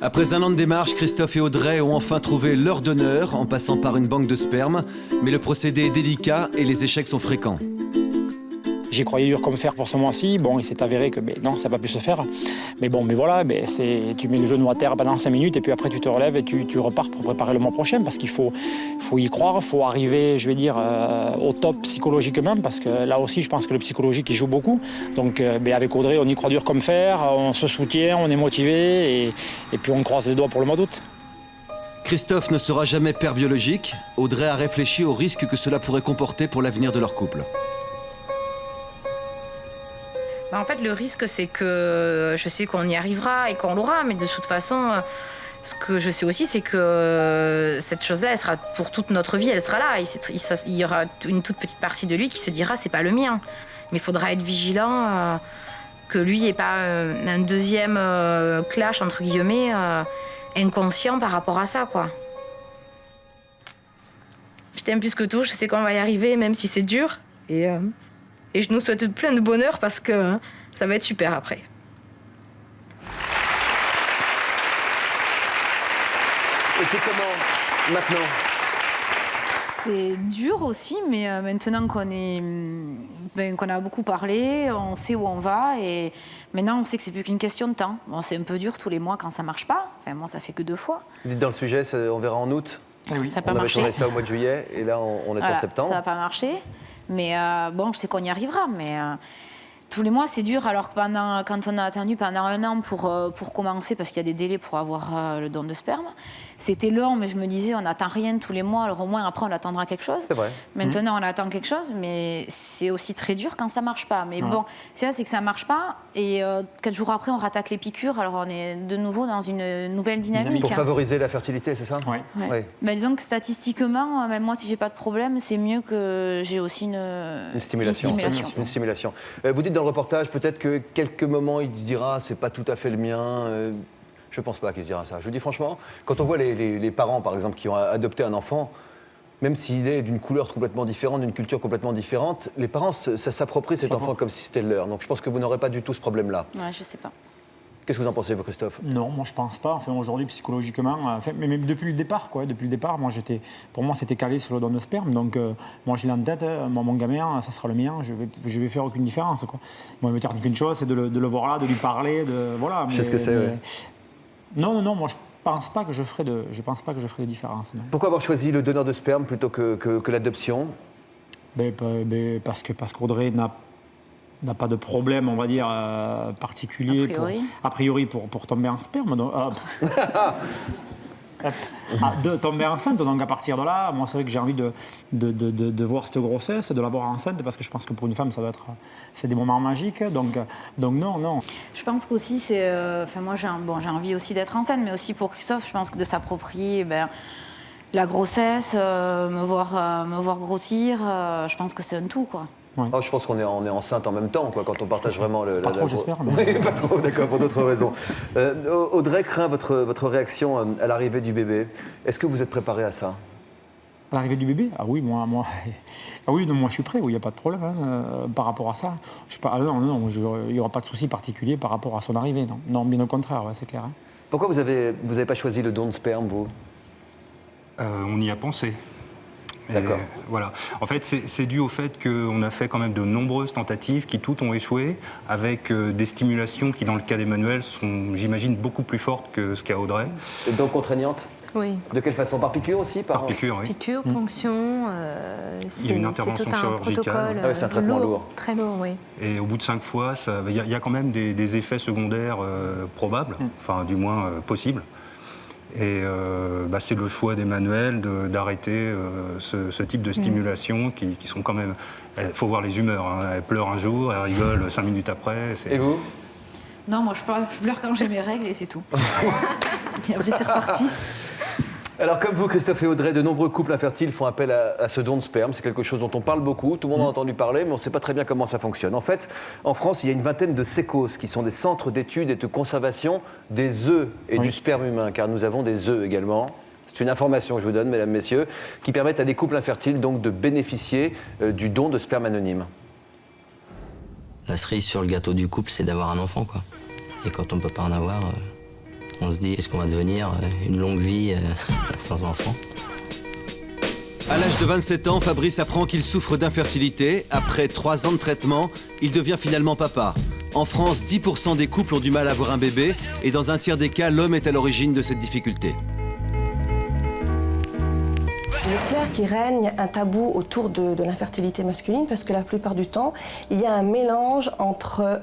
Après un an de démarche, Christophe et Audrey ont enfin trouvé leur donneur en passant par une banque de sperme. Mais le procédé est délicat et les échecs sont fréquents. J'y croyais dur comme fer pour ce mois-ci. Bon, il s'est avéré que non, ça n'a pas pu se faire. Mais voilà, tu mets le genou à terre pendant 5 minutes et puis après tu te relèves et tu repars pour préparer le mois prochain parce qu'il faut y croire, il faut arriver, je vais dire, au top psychologiquement parce que là aussi, je pense que le psychologique il joue beaucoup. Donc avec Audrey, on y croit dur comme fer, on se soutient, on est motivé et puis on croise les doigts pour le mois d'août. Christophe ne sera jamais père biologique. Audrey a réfléchi aux risques que cela pourrait comporter pour l'avenir de leur couple. En fait, le risque, c'est que je sais qu'on y arrivera et qu'on l'aura, mais de toute façon, ce que je sais aussi, c'est que cette chose-là, elle sera pour toute notre vie, elle sera là. Il y aura une toute petite partie de lui qui se dira, c'est pas le mien. Mais il faudra être vigilant que lui n'ait pas un deuxième clash, entre guillemets, inconscient par rapport à ça, quoi. Je t'aime plus que tout, je sais qu'on va y arriver, même si c'est dur. Et je nous souhaite plein de bonheur parce que ça va être super après. Et c'est comment maintenant? C'est dur aussi, mais maintenant qu'on a beaucoup parlé, on sait où on va et maintenant on sait que c'est plus qu'une question de temps. Bon, c'est un peu dur tous les mois quand ça marche pas. Enfin, moi, ça fait que 2 fois. Vous dites dans le sujet, on verra en août. Oui. Ça n'a pas marché. On avait tourné ça au mois de juillet et là on est en septembre. Ça n'a pas marché. Mais je sais qu'on y arrivera, mais tous les mois, c'est dur. Alors que quand on a attendu pendant 1 an pour commencer, parce qu'il y a des délais pour avoir le don de sperme, c'était long, mais je me disais, on n'attend rien tous les mois, alors au moins après, on attendra quelque chose. C'est vrai. Maintenant, on attend quelque chose, mais c'est aussi très dur quand ça ne marche pas. Mais bon, c'est que ça ne marche pas, et 4 jours après, on rattaque les piqûres, alors on est de nouveau dans une nouvelle dynamique. Pour favoriser la fertilité, c'est ça? Oui. Ouais. Disons que statistiquement, même moi, si j'ai pas de problème, c'est mieux que j'ai aussi une stimulation. Une stimulation. Vous dites dans le reportage, peut-être que quelques moments, il se dira, c'est pas tout à fait le mien. Je pense pas qu'il se dira ça. Je vous dis franchement, quand on voit les parents, par exemple, qui ont adopté un enfant, même s'il est d'une couleur complètement différente, d'une culture complètement différente, les parents s'approprient cet enfant comme si c'était le leur. Donc je pense que vous n'aurez pas du tout ce problème-là. Ouais, je sais pas. Qu'est-ce que vous en pensez, vous, Christophe? Non, moi je pense pas. Enfin, aujourd'hui, psychologiquement, mais depuis le départ, quoi. Depuis le départ, pour moi, c'était calé sur le don de sperme. Donc, moi, je l'ai en tête. Mon gamin, ça sera le mien. Je vais faire aucune différence, quoi. Moi, il me tient qu'une chose, c'est de le voir là, de lui parler, voilà. Je sais ce que c'est. Ouais. Non, moi, je pense pas que je ferai de différence. Non. Pourquoi avoir choisi le donneur de sperme plutôt que l'adoption? Parce qu'Audrey n'a pas de problème, on va dire, particulier a priori pour tomber en sperme. Donc, de tomber enceinte, donc à partir de là, moi c'est vrai que j'ai envie de voir cette grossesse, de la voir enceinte, parce que je pense que pour une femme c'est des moments magiques, donc non. Je pense qu'aussi moi j'ai envie aussi d'être enceinte, mais aussi pour Christophe, je pense que de s'approprier la grossesse, me voir grossir, je pense que c'est un tout, quoi. Ouais. Oh, je pense qu'on est enceinte en même temps, quoi, quand on partage vraiment le... Pas trop, j'espère. Mais... Oui, pas trop, d'accord, pour d'autres raisons. Audrey craint votre réaction à l'arrivée du bébé. Est-ce que vous êtes préparée à ça? À l'arrivée du bébé? Ah oui, moi... Ah oui, non, moi je suis prêt, il n'y a pas de problème par rapport à ça. Il n'y aura pas de souci particulier par rapport à son arrivée, non. Non, bien au contraire, ouais, c'est clair. Hein. Pourquoi vous avez pas choisi le don de sperme, vous? On y a pensé. D'accord. Voilà. En fait, c'est dû au fait qu'on a fait quand même de nombreuses tentatives qui toutes ont échoué, avec des stimulations qui, dans le cas d'Emmanuel, sont, j'imagine, beaucoup plus fortes que ce qu'a Audrey. Et donc contraignantes? Oui. De quelle façon? Par piqûre aussi? Par piqûre, oui. Piqûre, ponction, il y a une intervention c'est tout un chirurgicale. protocole Ah ouais, c'est un traitement lourd. Très lourd, oui. Et au bout de 5 fois, il y a quand même des effets secondaires probables, enfin du moins possibles. Et c'est le choix d'Emmanuel d'arrêter ce type de stimulation qui sont quand même... Il faut voir les humeurs. Hein. Elle pleure un jour, elle rigole 5 minutes après. Et vous? Non, moi je pleure quand j'ai mes règles et c'est tout. Et après c'est reparti. Alors comme vous, Christophe et Audrey, de nombreux couples infertiles font appel à ce don de sperme. C'est quelque chose dont on parle beaucoup, tout le monde en a entendu parler, mais on ne sait pas très bien comment ça fonctionne. En fait, en France, il y a une vingtaine de sécos, qui sont des centres d'études et de conservation des œufs et du sperme humain, car nous avons des œufs également. C'est une information que je vous donne, mesdames, messieurs, qui permettent à des couples infertiles donc de bénéficier du don de sperme anonyme. La cerise sur le gâteau du couple, c'est d'avoir un enfant, quoi. Et quand on ne peut pas en avoir, on se dit, est-ce qu'on va devenir une longue vie sans enfant? À l'âge de 27 ans, Fabrice apprend qu'il souffre d'infertilité. Après 3 ans de traitement, il devient finalement papa. En France, 10% des couples ont du mal à avoir un bébé, et dans un tiers des cas, l'homme est à l'origine de cette difficulté. Il est clair qu'il règne un tabou autour de l'infertilité masculine parce que la plupart du temps, il y a un mélange entre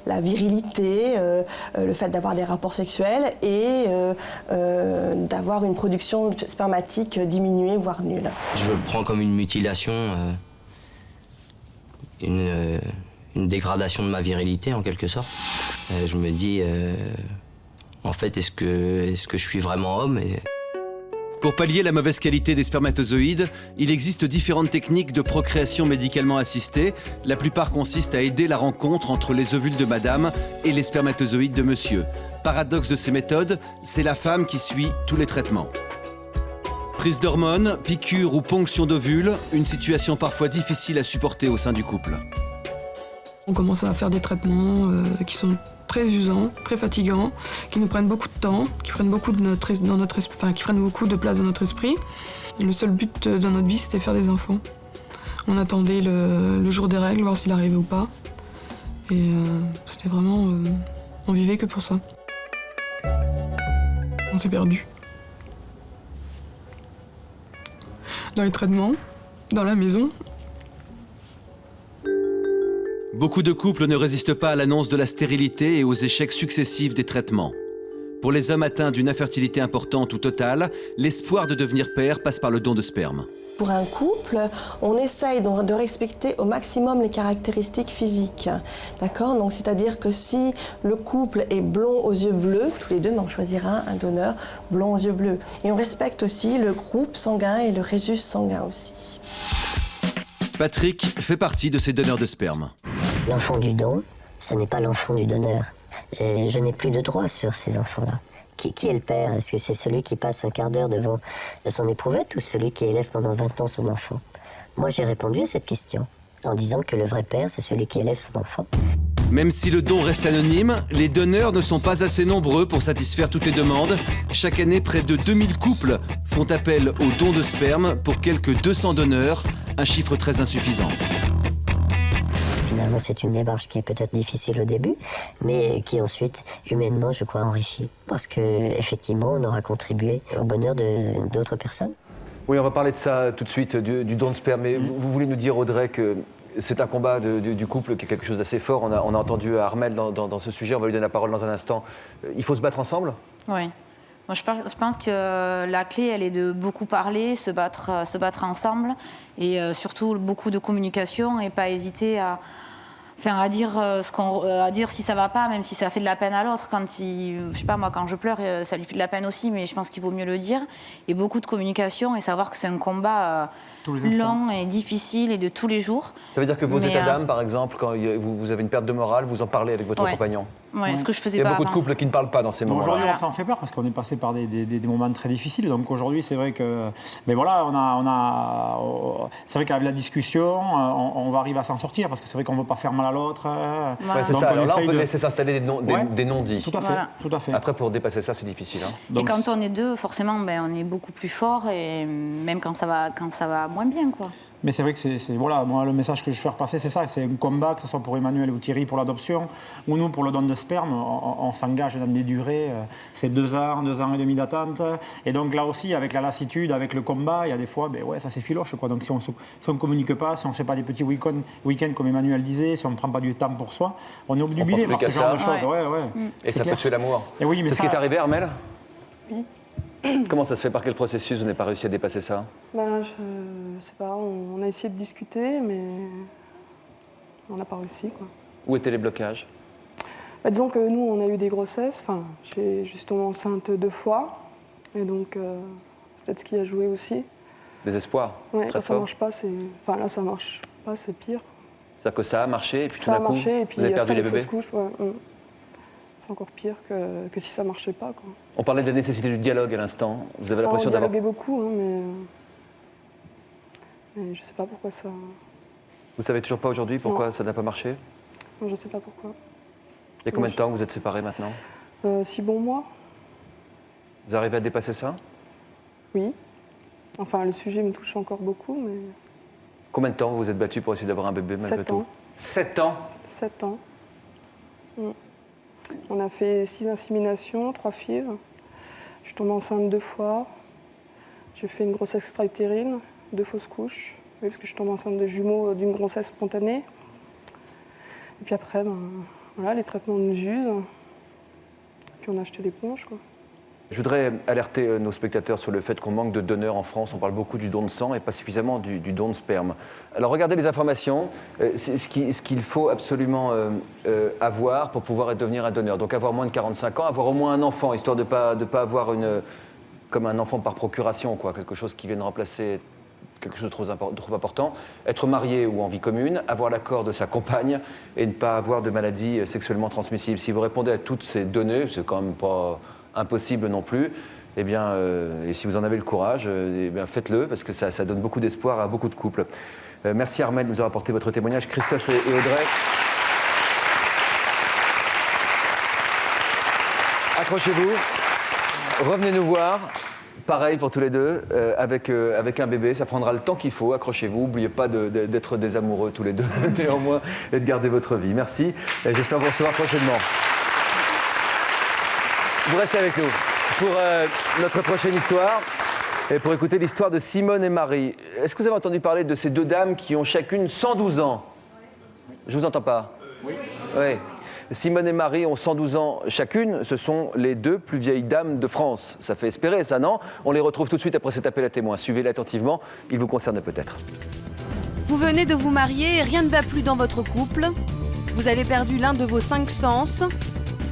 la virilité, le fait d'avoir des rapports sexuels et d'avoir une production spermatique diminuée, voire nulle. Je le prends comme une mutilation, une dégradation de ma virilité en quelque sorte. Je me dis, en fait, est-ce que je suis vraiment homme Pour pallier la mauvaise qualité des spermatozoïdes, il existe différentes techniques de procréation médicalement assistée. La plupart consistent à aider la rencontre entre les ovules de madame et les spermatozoïdes de monsieur. Paradoxe de ces méthodes, c'est la femme qui suit tous les traitements. Prise d'hormones, piqûres ou ponction d'ovules, une situation parfois difficile à supporter au sein du couple. On commence à faire des traitements qui sont très usants, très fatigants, qui nous prennent beaucoup de temps, qui prennent beaucoup de qui prennent beaucoup de place dans notre esprit. Et le seul but dans notre vie, c'était faire des enfants. On attendait le jour des règles, voir s'il arrivait ou pas. Et c'était vraiment... on vivait que pour ça. On s'est perdu. Dans les traitements, dans la maison. Beaucoup de couples ne résistent pas à l'annonce de la stérilité et aux échecs successifs des traitements. Pour les hommes atteints d'une infertilité importante ou totale, l'espoir de devenir père passe par le don de sperme. Pour un couple, on essaye donc de respecter au maximum les caractéristiques physiques. D'accord? Donc c'est-à-dire que si le couple est blond aux yeux bleus, tous les deux, on choisira un donneur blond aux yeux bleus. Et on respecte aussi le groupe sanguin et le rhésus sanguin aussi. Patrick fait partie de ces donneurs de sperme. L'enfant du don, ça n'est pas l'enfant du donneur. Et je n'ai plus de droit sur ces enfants-là. Qui est le père? Est-ce que c'est celui qui passe un quart d'heure devant son éprouvette ou celui qui élève pendant 20 ans son enfant? Moi, j'ai répondu à cette question en disant que le vrai père, c'est celui qui élève son enfant. Même si le don reste anonyme, les donneurs ne sont pas assez nombreux pour satisfaire toutes les demandes. Chaque année, près de 2000 couples font appel au don de sperme pour quelques 200 donneurs, un chiffre très insuffisant. Finalement, c'est une démarche qui est peut-être difficile au début, mais qui ensuite, humainement, je crois, enrichit. Parce qu'effectivement, on aura contribué au bonheur d'autres personnes. Oui, on va parler de ça tout de suite, du don de sperme. Mais vous voulez nous dire, Audrey, que c'est un combat du couple qui est quelque chose d'assez fort. On a entendu Armelle dans ce sujet, on va lui donner la parole dans un instant. Il faut se battre ensemble? Oui. Moi, je pense que la clé, elle est de beaucoup parler, se battre ensemble et surtout beaucoup de communication et pas hésiter Enfin, à dire si ça va pas, même si ça fait de la peine à l'autre. Je sais pas, moi, quand je pleure, ça lui fait de la peine aussi, mais je pense qu'il vaut mieux le dire. Et beaucoup de communication et savoir que c'est un combat lent et difficile et de tous les jours. Ça veut dire que vos états d'âme, par exemple, quand vous avez une perte de morale, vous en parlez avec votre compagnon? Ouais, ce que je faisais pas. Il y a pas beaucoup de couples qui ne parlent pas dans ces moments-là. Aujourd'hui, ça en fait peur parce qu'on est passé par des moments très difficiles. Donc aujourd'hui, c'est vrai que, mais voilà, c'est vrai qu'avec la discussion, on va arriver à s'en sortir parce que c'est vrai qu'on ne veut pas faire mal à l'autre. Voilà. Ouais, c'est ça. Alors là, on peut laisser s'installer des non-dits. Tout à fait. Voilà. Tout à fait. Après, pour dépasser ça, c'est difficile. Hein. Donc, et quand on est deux, forcément, on est beaucoup plus fort et même quand ça va moins bien, quoi. Mais c'est vrai que voilà, moi, le message que je veux faire passer, c'est ça. C'est un combat, que ce soit pour Emmanuel ou Thierry pour l'adoption, ou nous pour le don de sperme. On s'engage dans des durées. C'est 2 ans et demi d'attente. Et donc là aussi, avec la lassitude, avec le combat, il y a des fois, ça s'effiloche, quoi. Donc si on ne communique pas, si on ne fait pas des petits week-ends comme Emmanuel disait, si on ne prend pas du temps pour soi, on est obnubilé par ce genre de choses. Ouais. Et ça peut tuer l'amour. C'est ce qui est arrivé, Armelle? Oui. Comment ça se fait? Par quel processus vous n'avez pas réussi à dépasser ça? Je sais pas, on a essayé de discuter, mais on n'a pas réussi, quoi. Où étaient les blocages? Disons que nous, on a eu des grossesses. J'ai justement enceinte 2 fois, et donc c'est peut-être ce qui a joué aussi. Des espoirs? Ouais, très quand ça marche pas, là, ça marche pas, c'est pire. C'est-à-dire que ça a marché, et puis tout d'un coup, vous avez perdu les bébés? fausses couches, c'est encore pire que si ça marchait pas, quoi. On parlait de la nécessité du dialogue à l'instant. Vous avez l'impression d'avoir... On dialoguait beaucoup, mais je sais pas pourquoi ça... Vous savez toujours pas aujourd'hui pourquoi ça n'a pas marché? Non, je sais pas pourquoi. Il y a combien de temps que vous êtes séparés maintenant? 6 bons mois. Vous arrivez à dépasser ça? Oui. Enfin, le sujet me touche encore beaucoup, mais... Combien de temps vous vous êtes battus pour essayer d'avoir un bébé malgré tout? 7 ans. 7 ans. On a fait 6 inséminations, 3 FIV. Je suis tombée enceinte 2 fois. J'ai fait une grossesse extra-utérine, 2 fausses couches. Oui, parce que je suis tombée enceinte de jumeaux d'une grossesse spontanée. Et puis après, les traitements nous usent. Puis on a acheté l'éponge, quoi. Je voudrais alerter nos spectateurs sur le fait qu'on manque de donneurs en France. On parle beaucoup du don de sang et pas suffisamment du don de sperme. Alors regardez les informations, ce qu'il faut absolument avoir pour pouvoir devenir un donneur. Donc avoir moins de 45 ans, avoir au moins un enfant, histoire de pas avoir comme un enfant par procuration, quoi, quelque chose qui vienne remplacer quelque chose de trop important. Être marié ou en vie commune, avoir l'accord de sa compagne et ne pas avoir de maladies sexuellement transmissibles. Si vous répondez à toutes ces données, c'est quand même pas impossible non plus, et si vous en avez le courage, faites-le, parce que ça donne beaucoup d'espoir à beaucoup de couples. Merci Armelle de nous avoir apporté votre témoignage. Christophe et Audrey. Accrochez-vous, revenez nous voir. Pareil pour tous les deux, avec un bébé, ça prendra le temps qu'il faut, accrochez-vous, n'oubliez pas d'être des amoureux tous les deux, néanmoins, et de garder votre vie. Merci, j'espère vous recevoir prochainement. Vous restez avec nous pour notre prochaine histoire et pour écouter l'histoire de Simone et Marie. Est-ce que vous avez entendu parler de ces 2 dames qui ont chacune 112 ans? Je vous entends pas? Oui. Oui. Simone et Marie ont 112 ans chacune. Ce sont les 2 plus vieilles dames de France. Ça fait espérer, ça, non? On les retrouve tout de suite après cet appel à témoins. Suivez-les attentivement, il vous concerne peut-être. Vous venez de vous marier et rien ne va plus dans votre couple. Vous avez perdu l'un de vos 5 sens.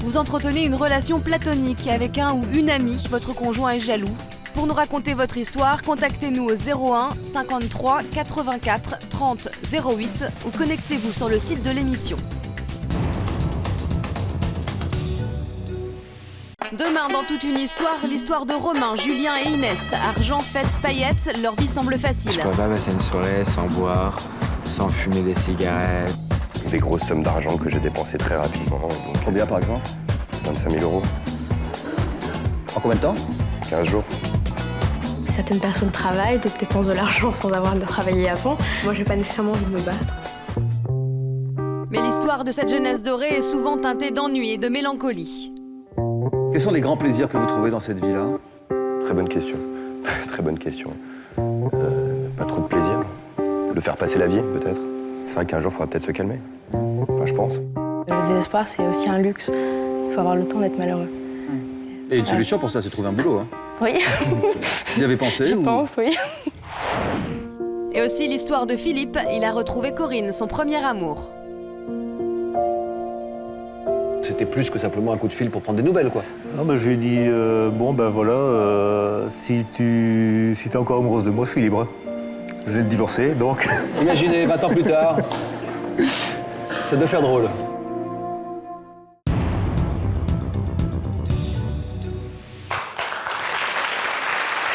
Vous entretenez une relation platonique avec un ou une amie, votre conjoint est jaloux. Pour nous raconter votre histoire, contactez-nous au 01 53 84 30 08 ou connectez-vous sur le site de l'émission. Demain, dans toute une histoire, l'histoire de Romain, Julien et Inès. Argent, fêtes, paillettes, leur vie semble facile. Je peux pas passer une soirée sans boire, sans fumer des cigarettes. Des grosses sommes d'argent que j'ai dépensées très rapidement. Donc, combien par exemple? 25 000 €. En combien de temps? 15 jours. Certaines personnes travaillent, d'autres dépensent de l'argent sans avoir travaillé avant. Moi, j'ai pas nécessairement envie de me battre. Mais l'histoire de cette jeunesse dorée est souvent teintée d'ennui et de mélancolie. Quels sont les grands plaisirs que vous trouvez dans cette vie-là? Très bonne question. Très bonne question. Pas trop de plaisir. Le faire passer la vie, peut-être. C'est vrai qu'un jour, il faudra peut-être se calmer. Enfin, je pense. Le désespoir, c'est aussi un luxe. Il faut avoir le temps d'être malheureux. Et une solution pour ça, c'est trouver un boulot, hein? Oui. Vous y avez pensé? Je pense, oui. Et aussi l'histoire de Philippe, il a retrouvé Corinne, son premier amour. c'était plus que simplement un coup de fil pour prendre des nouvelles, quoi. Non, je lui ai dit, bon, ben voilà, si tu es encore amoureuse de moi, je suis libre. Je viens de divorcer, donc... Imaginez, 20 ans plus tard, ça doit faire drôle.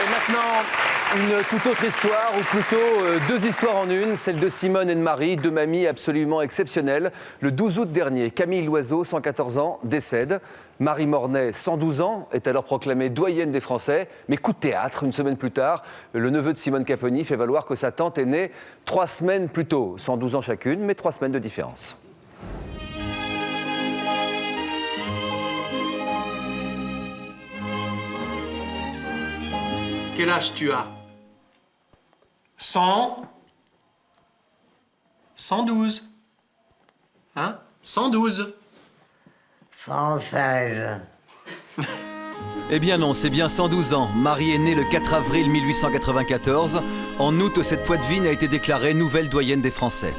Et maintenant, une toute autre histoire, ou plutôt deux histoires en une, celle de Simone et de Marie, deux mamies absolument exceptionnelles. Le 12 août dernier, Camille Loiseau, 114 ans, décède. Marie Mornay, 112 ans, est alors proclamée doyenne des Français. Mais coup de théâtre, une semaine plus tard, le neveu de Simone Caponi fait valoir que sa tante est née 3 semaines plus tôt. 112 ans chacune, mais 3 semaines de différence. Quel âge tu as? 100? 112. Hein? 112. 116. Eh bien non, c'est bien 112 ans. Marie est née le 4 avril 1894. En août, cette Poitevine a été déclarée nouvelle doyenne des Français.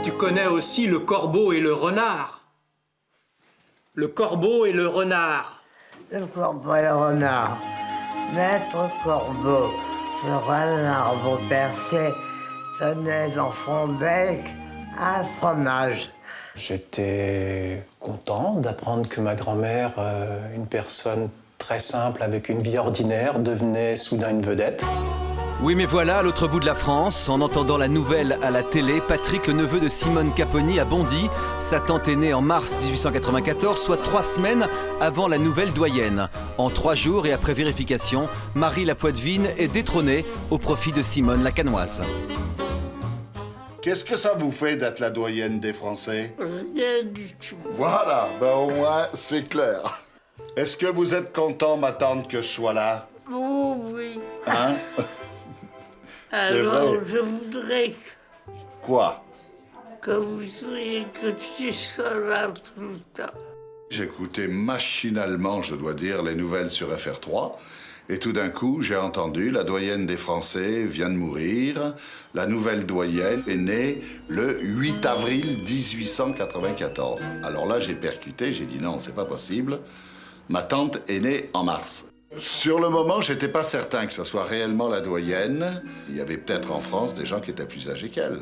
Tu connais aussi le corbeau et le renard. Le corbeau et le renard. Le corbeau et le renard. Maître Corbeau, sur un arbre percé, tenait dans son bec un fromage. J'étais content d'apprendre que ma grand-mère, une personne très simple avec une vie ordinaire, devenait soudain une vedette. Oui, mais voilà, à l'autre bout de la France, en entendant la nouvelle à la télé, Patrick, le neveu de Simone Caponi, a bondi. Sa tante est née en mars 1894, soit 3 semaines avant la nouvelle doyenne. En 3 jours et après vérification, Marie la Poitevine est détrônée au profit de Simone la Canoise. Qu'est-ce que ça vous fait d'être la doyenne des Français? Rien du tout. Voilà, au moins, c'est clair. Est-ce que vous êtes content, ma tante, que je sois là? Oh oui. Hein? C'est Alors, vrai. je voudrais Quoi? que vous soyez, que tu sois là tout le temps. J'écoutais machinalement, je dois dire, les nouvelles sur FR3. Et tout d'un coup, j'ai entendu la doyenne des Français vient de mourir. La nouvelle doyenne est née le 8 avril 1894. Alors là, j'ai percuté, j'ai dit non, c'est pas possible. Ma tante est née en mars. Sur le moment, j'étais pas certain que ce soit réellement la doyenne. Il y avait peut-être en France des gens qui étaient plus âgés qu'elle.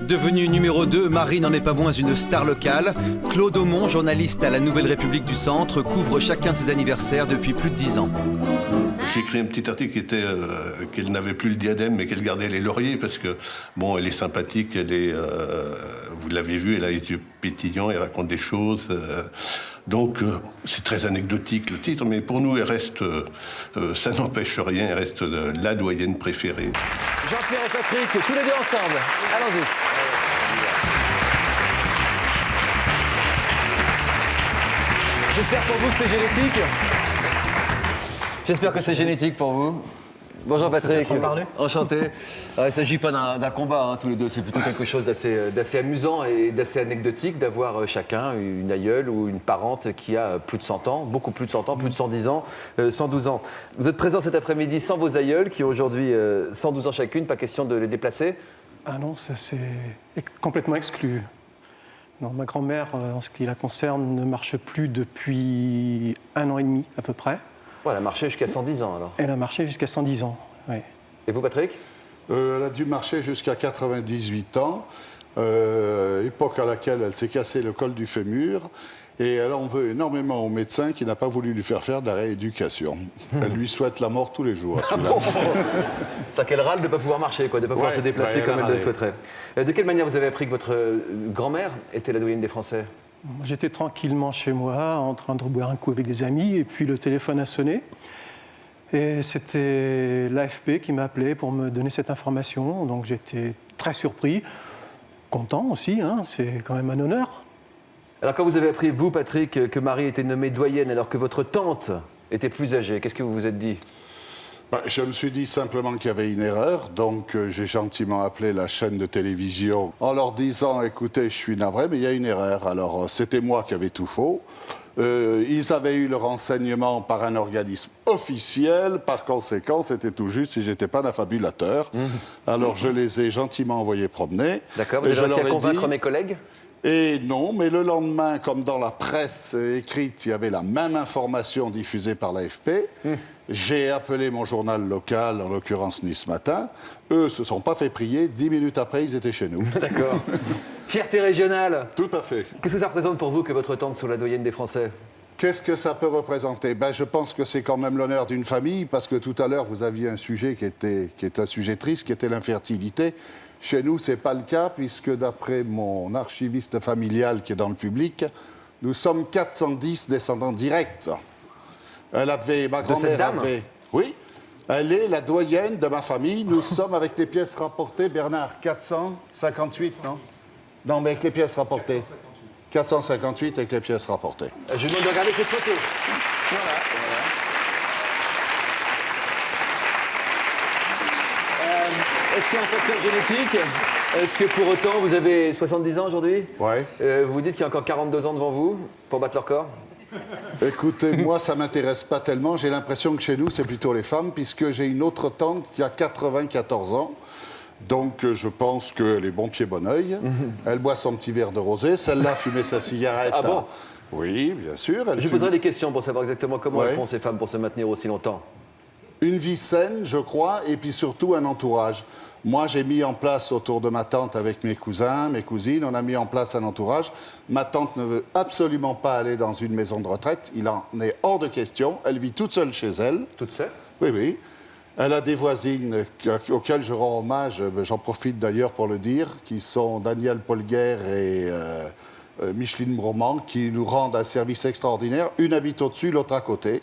Devenue numéro 2, Marie n'en est pas moins une star locale. Claude Aumont, journaliste à la Nouvelle République du Centre, couvre chacun ses anniversaires depuis plus de 10 ans. J'ai écrit un petit article qui était qu'elle n'avait plus le diadème, mais qu'elle gardait les lauriers, parce que, bon, elle est sympathique, elle est... vous l'avez vu, elle a les yeux pétillants, elle raconte des choses. Donc, c'est très anecdotique, le titre, mais pour nous, elle reste... ça n'empêche rien, elle reste la doyenne préférée. Jean-Pierre et Patrick, tous les deux ensemble. Allons-y. J'espère pour vous que c'est génétique. J'espère que c'est génétique pour vous. Bonjour Patrick. Enchanté. Alors, il ne s'agit pas d'un combat, hein, tous les deux. C'est plutôt quelque chose d'assez amusant et d'assez anecdotique d'avoir chacun une aïeule ou une parente qui a plus de 100 ans, beaucoup plus de 100 ans, plus de 110 ans, 112 ans. Vous êtes présents cet après-midi sans vos aïeules qui ont aujourd'hui 112 ans chacune. Pas question de les déplacer? Ah non, ça c'est complètement exclu. Non, ma grand-mère, en ce qui la concerne, ne marche plus depuis 1 an et demi à peu près. Ouais, elle a marché jusqu'à 110 ans alors. Elle a marché jusqu'à 110 ans, oui. Et vous, Patrick? Elle a dû marcher jusqu'à 98 ans, époque à laquelle elle s'est cassé le col du fémur. Et elle en veut énormément au médecin qui n'a pas voulu lui faire de la rééducation. Elle lui souhaite la mort tous les jours. Ah bon? C'est qu'elle râle de ne pas pouvoir marcher, de ne pas pouvoir se déplacer comme elle le souhaiterait. De quelle manière vous avez appris que votre grand-mère était la doyenne des Français? J'étais tranquillement chez moi, en train de boire un coup avec des amis, et puis le téléphone a sonné. Et c'était l'AFP qui m'a appelé pour me donner cette information. Donc j'étais très surpris, content aussi, hein, c'est quand même un honneur. Alors quand vous avez appris, vous, Patrick, que Marie était nommée doyenne alors que votre tante était plus âgée, qu'est-ce que vous vous êtes dit? Je me suis dit simplement qu'il y avait une erreur, donc j'ai gentiment appelé la chaîne de télévision en leur disant « Écoutez, je suis navré, mais il y a une erreur. » Alors, c'était moi qui avais tout faux. Ils avaient eu le renseignement par un organisme officiel, par conséquent, c'était tout juste si je n'étais pas un affabulateur. Alors, je les ai gentiment envoyés promener. D'accord, vous avez réussi à convaincre mes collègues? Et non, mais le lendemain, comme dans la presse écrite, il y avait la même information diffusée par l'AFP. J'ai appelé mon journal local, en l'occurrence Nice Matin. Eux se sont pas fait prier. 10 minutes après, ils étaient chez nous. D'accord. Fierté régionale. Tout à fait. Qu'est-ce que ça représente pour vous que votre tante soit la doyenne des Français? Qu'est-ce que ça peut représenter? Je pense que c'est quand même l'honneur d'une famille, parce que tout à l'heure, vous aviez un sujet qui est un sujet triste, qui était l'infertilité. Chez nous, ce n'est pas le cas, puisque d'après mon archiviste familial qui est dans le public, nous sommes 410 descendants directs. Ma grand-mère avait... Oui, elle est la doyenne de ma famille. Nous sommes, avec les pièces rapportées, Bernard, 458, non? Non, mais avec les pièces rapportées. 458 avec les pièces rapportées. Je vous demande de regarder cette photo. Voilà. Est-ce qu'il y a un facteur génétique? Est-ce que pour autant, vous avez 70 ans aujourd'hui? Oui. Vous dites qu'il y a encore 42 ans devant vous pour battre leur corps? Écoutez, moi, ça ne m'intéresse pas tellement. J'ai l'impression que chez nous, c'est plutôt les femmes, puisque j'ai une autre tante qui a 94 ans. Donc, je pense qu'elle est bon pied, bon oeil. Elle boit son petit verre de rosé. Celle-là fumait sa cigarette. Ah bon? Oui, bien sûr. Je poserai des questions pour savoir exactement comment elles font, ces femmes, pour se maintenir aussi longtemps. Une vie saine, je crois, et puis surtout un entourage. Moi, j'ai mis en place autour de ma tante avec mes cousins, mes cousines, on a mis en place un entourage. Ma tante ne veut absolument pas aller dans une maison de retraite. Il en est hors de question. Elle vit toute seule chez elle. Toute seule? Oui, oui. Elle a des voisines auxquelles je rends hommage, j'en profite d'ailleurs pour le dire, qui sont Danielle Polguer et Micheline Bromand, qui nous rendent un service extraordinaire. Une habite au-dessus, l'autre à côté.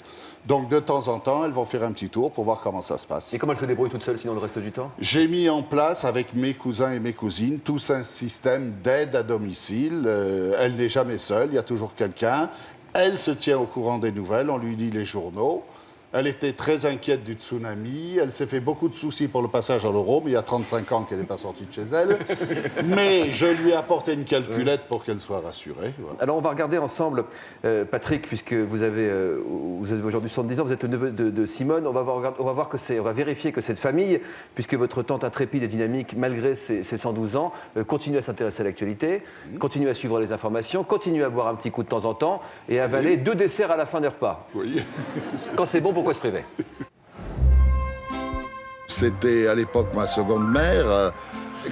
Donc, de temps en temps, elles vont faire un petit tour pour voir comment ça se passe. Et comment elles se débrouillent toutes seules, sinon, le reste du temps? J'ai mis en place, avec mes cousins et mes cousines, tous un système d'aide à domicile. Elle n'est jamais seule, il y a toujours quelqu'un. Elle se tient au courant des nouvelles, on lui lit les journaux. Elle était très inquiète du tsunami. Elle s'est fait beaucoup de soucis pour le passage à l'euro, mais il y a 35 ans qu'elle n'est pas sortie de chez elle. Mais je lui ai apporté une calculette pour qu'elle soit rassurée. Voilà. Alors, on va regarder ensemble, Patrick, puisque vous avez aujourd'hui 70 ans, vous êtes le neveu de Simone. On va vérifier que cette famille, puisque votre tante intrépide et dynamique, malgré ses 112 ans, continue à s'intéresser à l'actualité, continue à suivre les informations, continue à boire un petit coup de temps en temps et à avaler 2 desserts à la fin des repas. Oui. Quand c'est bon, pourquoi se priver? C'était à l'époque ma seconde mère.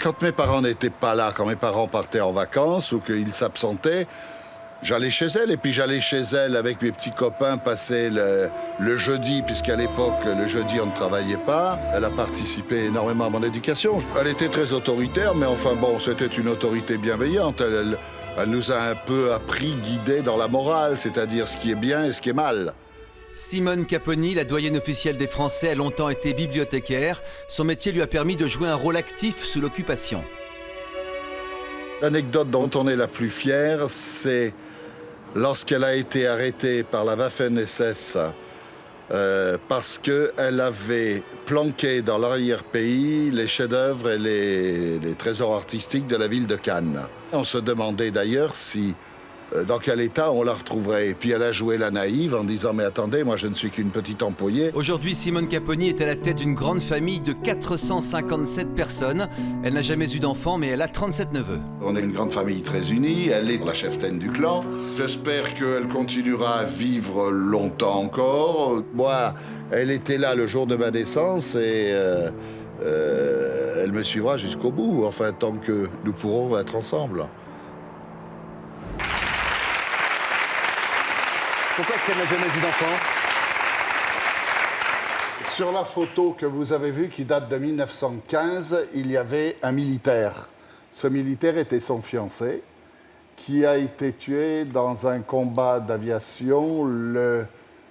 Quand mes parents n'étaient pas là, quand mes parents partaient en vacances ou qu'ils s'absentaient, j'allais chez elle. Et puis j'allais chez elle avec mes petits copains passer le jeudi, puisqu'à l'époque, le jeudi, on ne travaillait pas. Elle a participé énormément à mon éducation. Elle était très autoritaire, mais enfin bon, c'était une autorité bienveillante. Elle nous a un peu appris, guidés dans la morale, c'est-à-dire ce qui est bien et ce qui est mal. Simone Caponi, la doyenne officielle des Français, a longtemps été bibliothécaire. Son métier lui a permis de jouer un rôle actif sous l'occupation. L'anecdote dont on est la plus fière, c'est lorsqu'elle a été arrêtée par la Waffen-SS parce qu'elle avait planqué dans l'arrière-pays les chefs-d'œuvre et les trésors artistiques de la ville de Cannes. On se demandait d'ailleurs dans quel état on la retrouverait. Et puis elle a joué la naïve en disant « Mais attendez, moi je ne suis qu'une petite employée ». Aujourd'hui, Simone Caponi est à la tête d'une grande famille de 457 personnes. Elle n'a jamais eu d'enfant, mais elle a 37 neveux. On est une grande famille très unie, elle est la cheftaine du clan. J'espère qu'elle continuera à vivre longtemps encore. Moi, elle était là le jour de ma naissance et elle me suivra jusqu'au bout, enfin tant que nous pourrons être ensemble. Pourquoi est-ce qu'elle n'a jamais eu d'enfant? Sur la photo que vous avez vue, qui date de 1915, il y avait un militaire. Ce militaire était son fiancé, qui a été tué dans un combat d'aviation le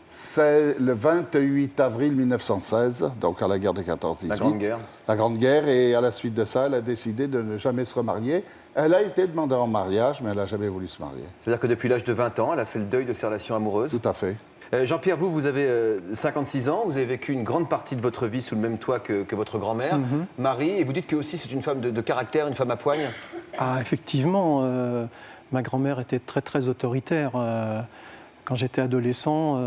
28 avril 1916, donc à la guerre de 14-18. La Grande Guerre. La Grande Guerre, et à la suite de ça, elle a décidé de ne jamais se remarier. Elle a été demandée en mariage, mais elle n'a jamais voulu se marier. C'est-à-dire que depuis l'âge de 20 ans, elle a fait le deuil de ses relations amoureuses? Tout à fait. Jean-Pierre, vous avez 56 ans, vous avez vécu une grande partie de votre vie sous le même toit que votre grand-mère, Marie, et vous dites que aussi c'est une femme de caractère, une femme à poigne? Ah, effectivement, ma grand-mère était très très autoritaire. Quand j'étais adolescent,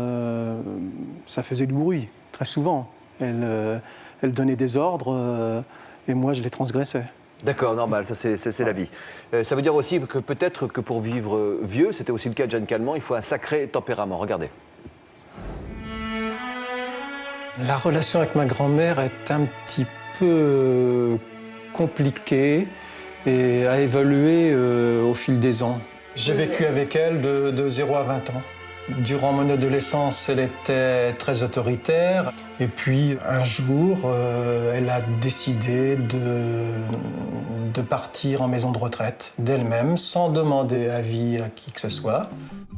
ça faisait du bruit, très souvent. Elle donnait des ordres et moi je les transgressais. D'accord, normal, ça c'est la vie. Ça veut dire aussi que peut-être que pour vivre vieux, c'était aussi le cas de Jeanne Calment, il faut un sacré tempérament. Regardez. La relation avec ma grand-mère est un petit peu compliquée et a évolué au fil des ans. J'ai vécu avec elle de 0 à 20 ans. Durant mon adolescence, elle était très autoritaire. Et puis, un jour, elle a décidé de partir en maison de retraite d'elle-même, sans demander avis à qui que ce soit.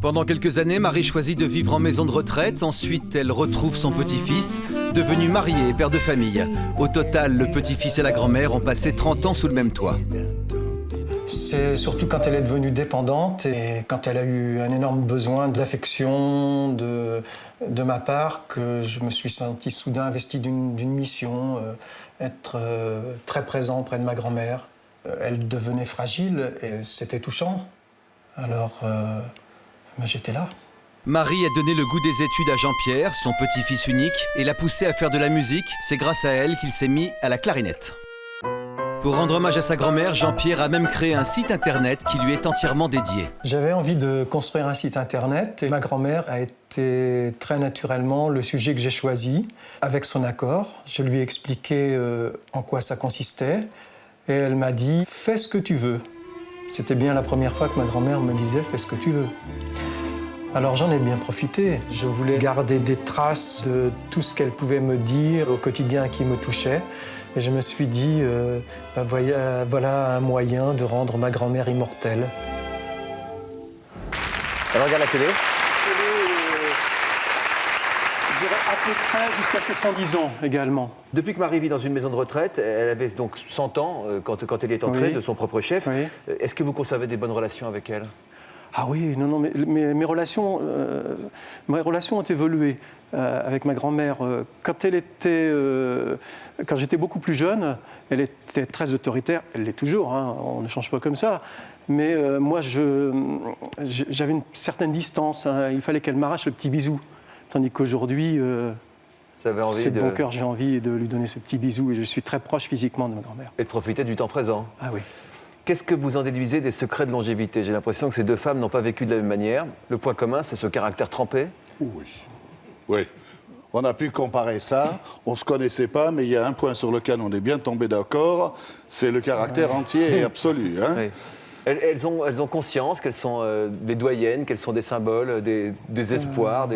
Pendant quelques années, Marie choisit de vivre en maison de retraite. Ensuite, elle retrouve son petit-fils, devenu marié et père de famille. Au total, le petit-fils et la grand-mère ont passé 30 ans sous le même toit. C'est surtout quand elle est devenue dépendante et quand elle a eu un énorme besoin d'affection de ma part que je me suis senti soudain investi d'une mission, être très présent auprès de ma grand-mère. Elle devenait fragile et c'était touchant. Alors, j'étais là. Marie a donné le goût des études à Jean-Pierre, son petit-fils unique, et l'a poussé à faire de la musique. C'est grâce à elle qu'il s'est mis à la clarinette. Pour rendre hommage à sa grand-mère, Jean-Pierre a même créé un site internet qui lui est entièrement dédié. J'avais envie de construire un site internet et ma grand-mère a été très naturellement le sujet que j'ai choisi. Avec son accord, je lui ai expliqué en quoi ça consistait et elle m'a dit « fais ce que tu veux ». C'était bien la première fois que ma grand-mère me disait « fais ce que tu veux ». Alors j'en ai bien profité. Je voulais garder des traces de tout ce qu'elle pouvait me dire au quotidien qui me touchait. Et je me suis dit, voilà un moyen de rendre ma grand-mère immortelle. Elle regarde la télé. Je dirais à peu près jusqu'à ses 110 ans également. Depuis que Marie vit dans une maison de retraite, elle avait donc 100 ans quand elle y est entrée, de son propre chef. Oui. Est-ce que vous conservez des bonnes relations avec elle? Ah oui, non, mais mes relations ont évolué avec ma grand-mère. Quand j'étais beaucoup plus jeune, elle était très autoritaire. Elle l'est toujours, hein, on ne change pas comme ça. Mais moi, j'avais une certaine distance. Hein, il fallait qu'elle m'arrache le petit bisou. Tandis qu'aujourd'hui, c'est de bon cœur, j'ai envie de lui donner ce petit bisou. Et je suis très proche physiquement de ma grand-mère. Et de profiter du temps présent. Ah oui. Qu'est-ce que vous en déduisez des secrets de longévité? J'ai l'impression que ces deux femmes n'ont pas vécu de la même manière. Le point commun, c'est ce caractère trempé. Oui. On a pu comparer ça. On ne se connaissait pas, mais il y a un point sur lequel on est bien tombé d'accord, c'est le caractère entier et absolu. Hein. Oui. Elles ont conscience qu'elles sont des doyennes, qu'elles sont des symboles, des espoirs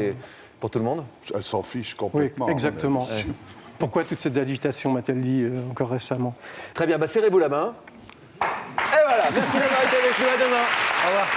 pour tout le monde? Elles s'en fichent complètement. Oui, exactement. Pourquoi toute cette agitation, m'a-t-elle dit encore récemment? Très bien, serrez-vous la main. Et voilà, merci d'avoir été avec nous, à demain. Au revoir.